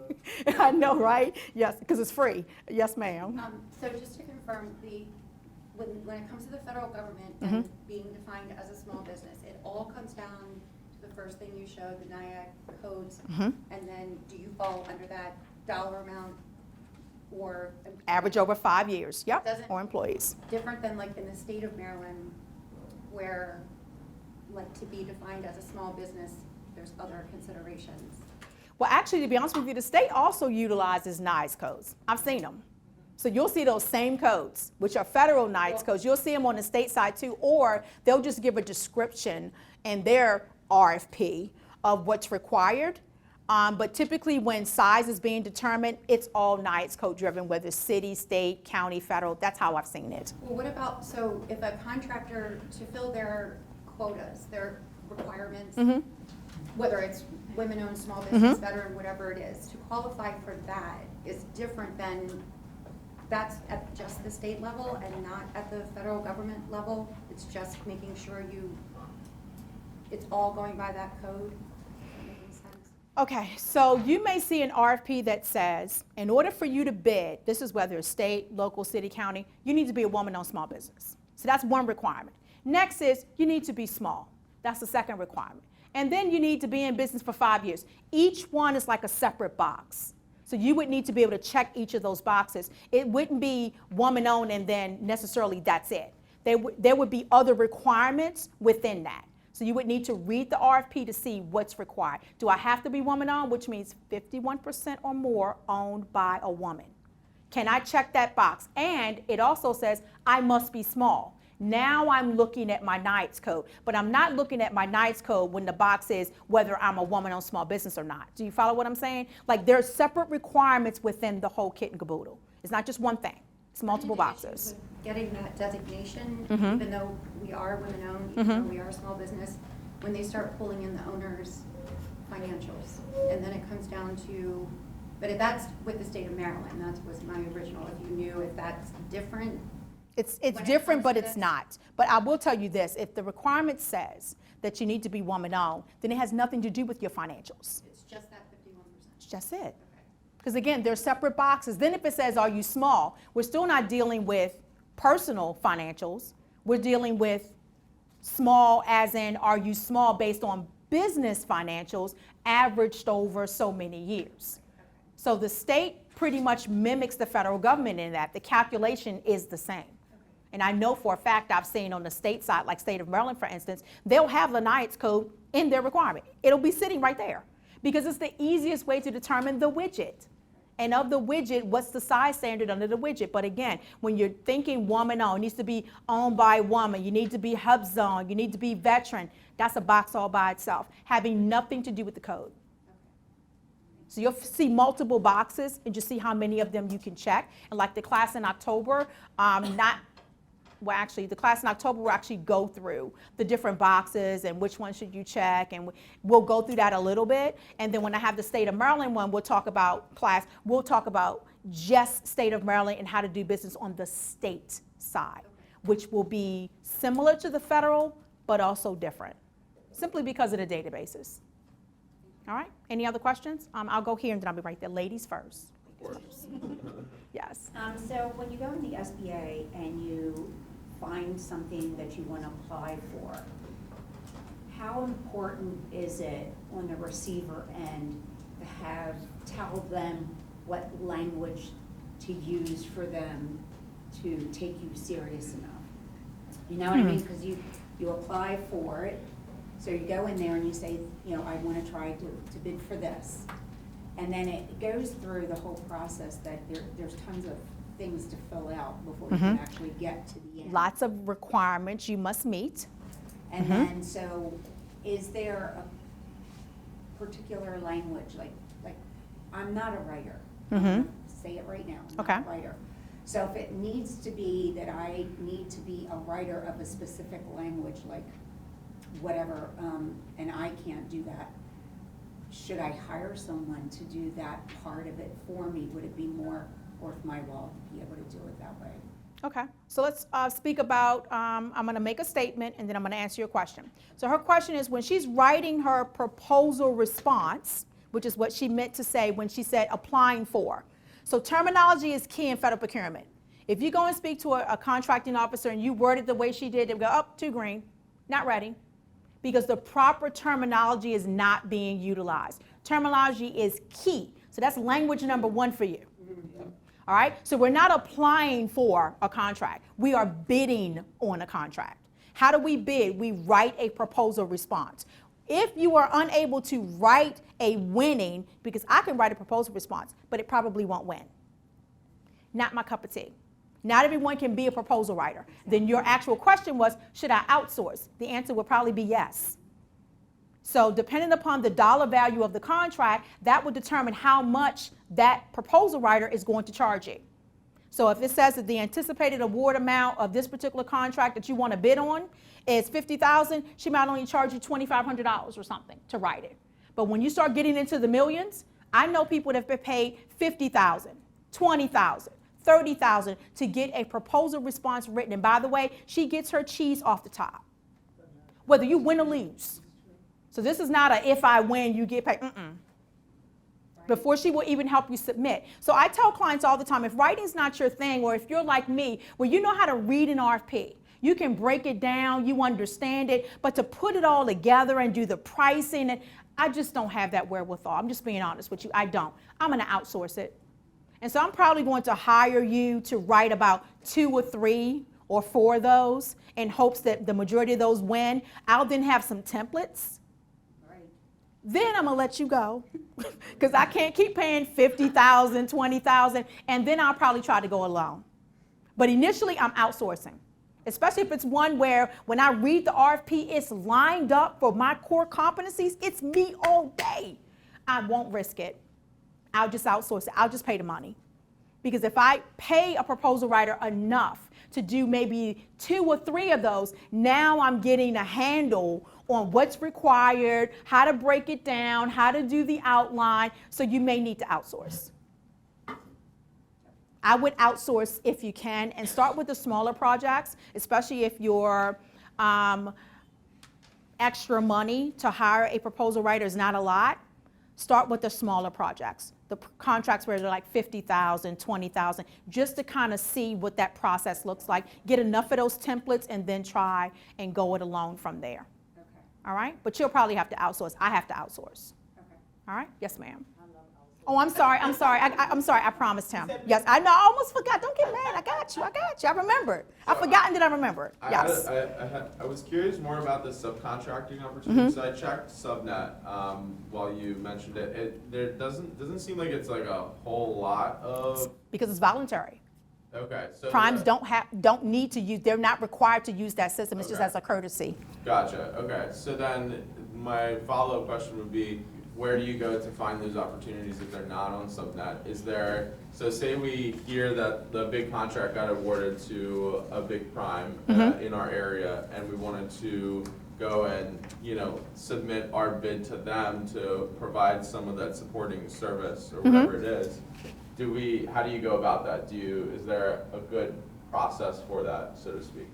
I know, right? Yes, because it's free. Yes, ma'am. So just to confirm, when it comes to the federal government and being defined as a small business, it all comes down to the first thing you showed, the NIAC codes, and then do you fall under that dollar amount or Average over 5 years, yep, Doesn't- or employees. different than like in the state of Maryland, where like to be defined as a small business, there's other considerations. Well, actually, to be honest with you, the state also utilizes NICE codes. I've seen them. So you'll see those same codes, which are federal NICE codes. You'll see them on the state side too, or they'll just give a description in their RFP of what's required. But typically when size is being determined, it's all NICE code driven, whether city, state, county, federal. That's how I've seen it. Well, what about, so if a contractor, to fill their quotas, their requirements, whether it's women-owned small business, veteran, whatever it is, to qualify for that is different than, that's at just the state level and not at the federal government level? It's just making sure it's all going by that code? Is that making sense? Okay, so you may see an RFP that says, in order for you to bid, this is whether it's state, local, city, county, you need to be a woman-owned small business. So that's one requirement. Next is you need to be small. That's the second requirement. And then you need to be in business for 5 years. Each one is like a separate box. So you would need to be able to check each of those boxes. It wouldn't be woman-owned and then necessarily that's it. There would be other requirements within that. So you would need to read the RFP to see what's required. Do I have to be woman-owned, which means 51% or more owned by a woman? Can I check that box? And it also says I must be small. Now I'm looking at my NICE code, but I'm not looking at my NICE code when the box is whether I'm a woman-owned small business or not. Do you follow what I'm saying? Like there's separate requirements within the whole kit and caboodle. It's not just one thing. It's multiple Run into issues boxes. with getting that designation, Mhm. even though we are women-owned, even Mhm. though we are a small business, when they start pulling in the owner's financials. And then it comes down to, but if that's with the state of Maryland, that was my original, if you knew if that's different. It's when it different, comes but to it's this. not. But I will tell you this, if the requirement says that you need to be woman-owned, then it has nothing to do with your financials. It's just that 51%. It's just it. Okay. Because again, they're separate boxes. Then if it says, are you small? We're still not dealing with personal financials. We're dealing with small as in, are you small based on business financials averaged over so many years. So the state pretty much mimics the federal government in that. The calculation is the same. And I know for a fact I've seen on the state side, like state of Maryland, for instance, they'll have Lanayet's code in their requirement. It'll be sitting right there because it's the easiest way to determine the widget. And of the widget, what's the size standard under the widget? But again, when you're thinking woman-owned, it needs to be owned by a woman. You need to be hub zone. You need to be veteran. That's a box all by itself, having nothing to do with the code. So you'll see multiple boxes and just see how many of them you can check. And like the class in October, the class in October will actually go through the different boxes and which one should you check, and we'll go through that a little bit. And then when I have the state of Maryland one, we'll talk about just state of Maryland and how to do business on the state side, which will be similar to the federal, but also different, simply because of the databases. All right, any other questions? I'll go here and then I'll be right there. Ladies first. Yes. So when you go in the SBA and you find something that you want to apply for, how important is it on the receiver end to tell them what language to use for them to take you serious enough? You know what I mean? Because you apply for it, so you go in there and you say, I want to try to bid for this. And then it goes through the whole process that there's tons of things to fill out before you can actually get to the end. Lots of requirements you must meet. And then, so is there a particular language, like I'm not a writer. I'm gonna say it right now, I'm not a writer. So if it needs to be that I need to be a writer of a specific language, like whatever, and I can't do that, should I hire someone to do that part of it for me? Would it be more worth my while to be able to do it that way? Okay, so let's speak about, I'm going to make a statement and then I'm going to answer your question. So her question is, when she's writing her proposal response, which is what she meant to say when she said applying for. So terminology is key in federal procurement. If you go and speak to a contracting officer and you word it the way she did, they'll go, oh, too green, not ready. Because the proper terminology is not being utilized. Terminology is key. So that's language number one for you. All right? So we're not applying for a contract. We are bidding on a contract. How do we bid? We write a proposal response. If you are unable to write a winning, because I can write a proposal response, but it probably won't win. Not my cup of tea. Not everyone can be a proposal writer. Then your actual question was, should I outsource? The answer would probably be yes. So depending upon the dollar value of the contract, that would determine how much that proposal writer is going to charge you. So if it says that the anticipated award amount of this particular contract that you want to bid on is $50,000, she might only charge you $2,500 or something to write it. But when you start getting into the millions, I know people that have been paid $50,000, $20,000. $30,000 to get a proposal response written. And by the way, she gets her cheese off the top, whether you win or lose. So this is not a if I win, you get paid. Before she will even help you submit. So I tell clients all the time, if writing's not your thing, or if you're like me, where you know how to read an RFP, you can break it down, you understand it, but to put it all together and do the pricing, and I just don't have that wherewithal. I'm just being honest with you. I don't. I'm going to outsource it. And so I'm probably going to hire you to write about 2 or 3 or 4 of those in hopes that the majority of those win. I'll then have some templates. Right. Then I'm going to let you go because I can't keep paying $50,000, $20,000, and then I'll probably try to go alone. But initially, I'm outsourcing, especially if it's one where when I read the RFP, it's lined up for my core competencies. It's me all day. I won't risk it. I'll just outsource it. I'll just pay the money. Because if I pay a proposal writer enough to do maybe 2 or 3 of those, now I'm getting a handle on what's required, how to break it down, how to do the outline, so you may need to outsource. I would outsource if you can, and start with the smaller projects, especially if you're extra money to hire a proposal writer is not a lot. Start with the smaller projects, the contracts where they're like 50,000, 20,000, just to kind of see what that process looks like. Get enough of those templates and then try and go it alone from there. Okay. All right? But you'll probably have to outsource. I have to outsource. Okay. All right? Yes, ma'am. Oh, I'm sorry. I'm sorry. I'm sorry. I promised him. Yes, I know. I almost forgot. Don't get mad. I got you. I remembered. I've forgotten that I remembered. Yes. I was curious more about the subcontracting opportunities. I checked Subnet while you mentioned it. There doesn't seem like it's like a whole lot of. Because it's voluntary. Okay. So Primes don't need to use. They're not required to use that system. It's just as a courtesy. Gotcha. Okay. So then my follow-up question would be, where do you go to find those opportunities if they're not on Subnet? Is there, so say we hear that the big contract got awarded to a big prime in our area, and we wanted to go and, submit our bid to them to provide some of that supporting service or whatever it is. How do you go about that? Is there a good process for that, so to speak?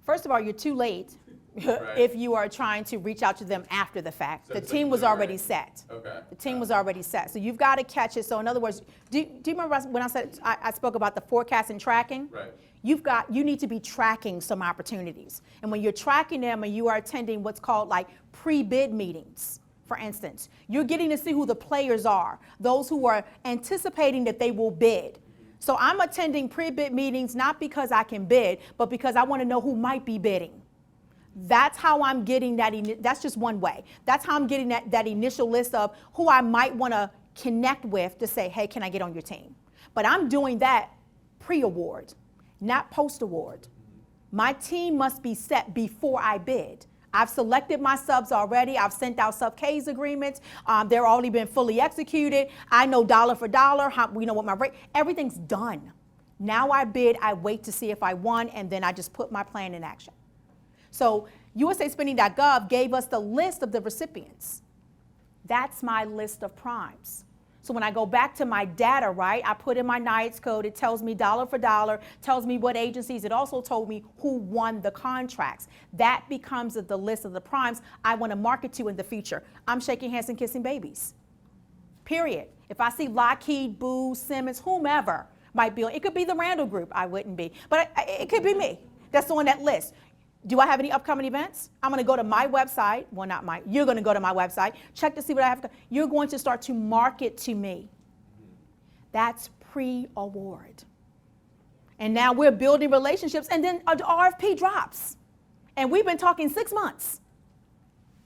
First of all, you're too late. Right. If you are trying to reach out to them after the fact. So The it's team like was already right. set. Okay. The team was already set. So you've got to catch it. So in other words, do you remember when I said I spoke about the forecast and tracking? Right. You need to be tracking some opportunities. And when you're tracking them and you are attending what's called like pre-bid meetings, for instance, you're getting to see who the players are, those who are anticipating that they will bid. So I'm attending pre-bid meetings not because I can bid, but because I want to know who might be bidding. That's how I'm getting that. That's just one way. That's how I'm getting that initial list of who I might want to connect with to say, hey, can I get on your team? But I'm doing that pre-award, not post-award. My team must be set before I bid. I've selected my subs already. I've sent out sub-Ks agreements. They're already been fully executed. I know dollar for dollar. We know what my rate. Everything's done. Now I bid. I wait to see if I won, and then I just put my plan in action. So USAspending.gov gave us the list of the recipients. That's my list of primes. So when I go back to my data, right, I put in my NIATS code. It tells me dollar for dollar, tells me what agencies. It also told me who won the contracts. That becomes the list of the primes I want to market to in the future. I'm shaking hands and kissing babies. Period. If I see Lockheed, Booz, Simmons, whomever might be on, it could be the Randall Group. I wouldn't be, but it could be me that's on that list. Do I have any upcoming events? I'm going to go to my website. Well, not my. You're going to go to my website, check to see what I have. You're going to start to market to me. That's pre-award. And now we're building relationships, and then the RFP drops. And we've been talking 6 months.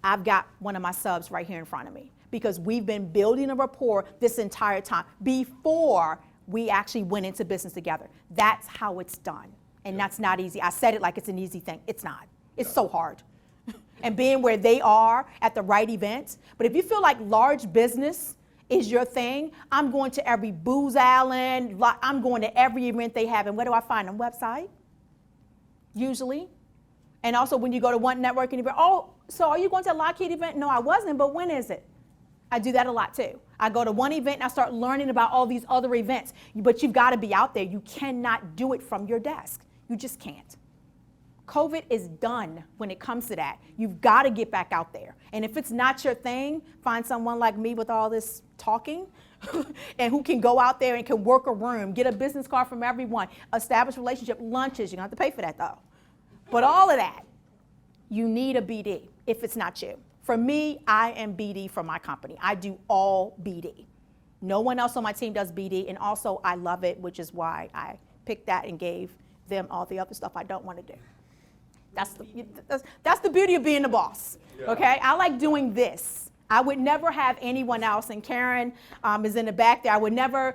I've got one of my subs right here in front of me because we've been building a rapport this entire time before we actually went into business together. That's how it's done. And that's not easy. I said it like it's an easy thing. It's not. It's so hard. And being where they are at the right events. But if you feel like large business is your thing, I'm going to every Booz Allen. I'm going to every event they have. And where do I find them? Website, usually. And also when you go to one networking event, oh, so are you going to a Lockheed event? No, I wasn't, but when is it? I do that a lot too. I go to one event and I start learning about all these other events. But you've got to be out there. You cannot do it from your desk. You just can't. COVID is done when it comes to that. You've got to get back out there. And if it's not your thing, find someone like me with all this talking and who can go out there and can work a room, get a business card from everyone, establish relationship, lunches. You're going to have to pay for that though. But all of that, you need a BD if it's not you. For me, I am BD for my company. I do all BD. No one else on my team does BD, and also I love it, which is why I picked that and gave them all the other stuff I don't want to do. That's the beauty of being the boss, okay? I like doing this. I would never have anyone else, and Karen is in the back there. I would never,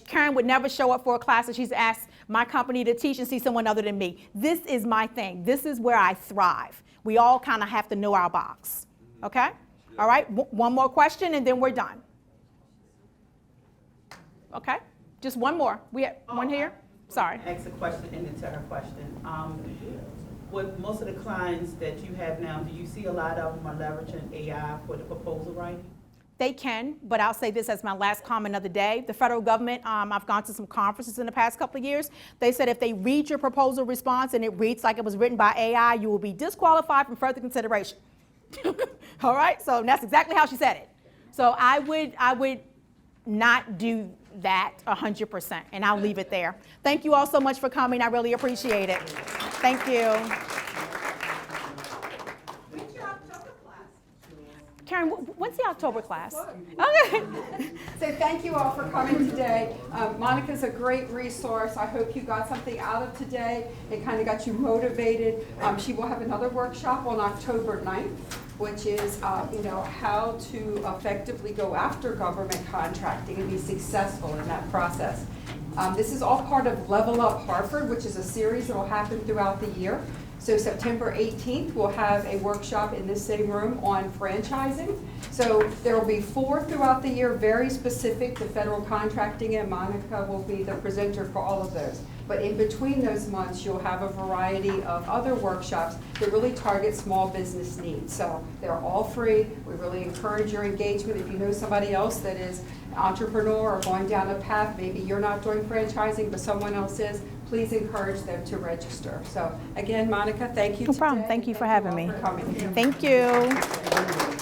Karen would never show up for a class that she's asked my company to teach and see someone other than me. This is my thing. This is where I thrive. We all kind of have to know our box, okay? All right, one more question and then we're done. Okay, Just one more. We have one here? Sorry. Ask a question and then to her question. With most of the clients that you have now, do you see a lot of them are leveraging AI for the proposal writing? They can, but I'll say this as my last comment of the day. The federal government, I've gone to some conferences in the past couple of years. They said if they read your proposal response and it reads like it was written by AI, you will be disqualified from further consideration. All right, so that's exactly how she said it. So I would not do that 100%, and I'll leave it there. Thank you all so much for coming. I really appreciate it. Thank you. Karen, when's the October class? Okay. So thank you all for coming today. Monica's a great resource. I hope you got something out of today. It kind of got you motivated. She will have another workshop on October 9th, which is how to effectively go after government contracting and be successful in that process. This is all part of Level Up Harford, which is a series that will happen throughout the year. So September 18th, we'll have a workshop in this same room on franchising. So there will be 4 throughout the year, very specific to federal contracting, and Monica will be the presenter for all of those. But in between those months, you'll have a variety of other workshops that really target small business needs. So they're all free. We really encourage your engagement. If you know somebody else that is an entrepreneur or going down a path, maybe you're not doing franchising, but someone else is, please encourage them to register. So again, Monica, thank you. No problem. Thank you for having me. Coming. Thank you.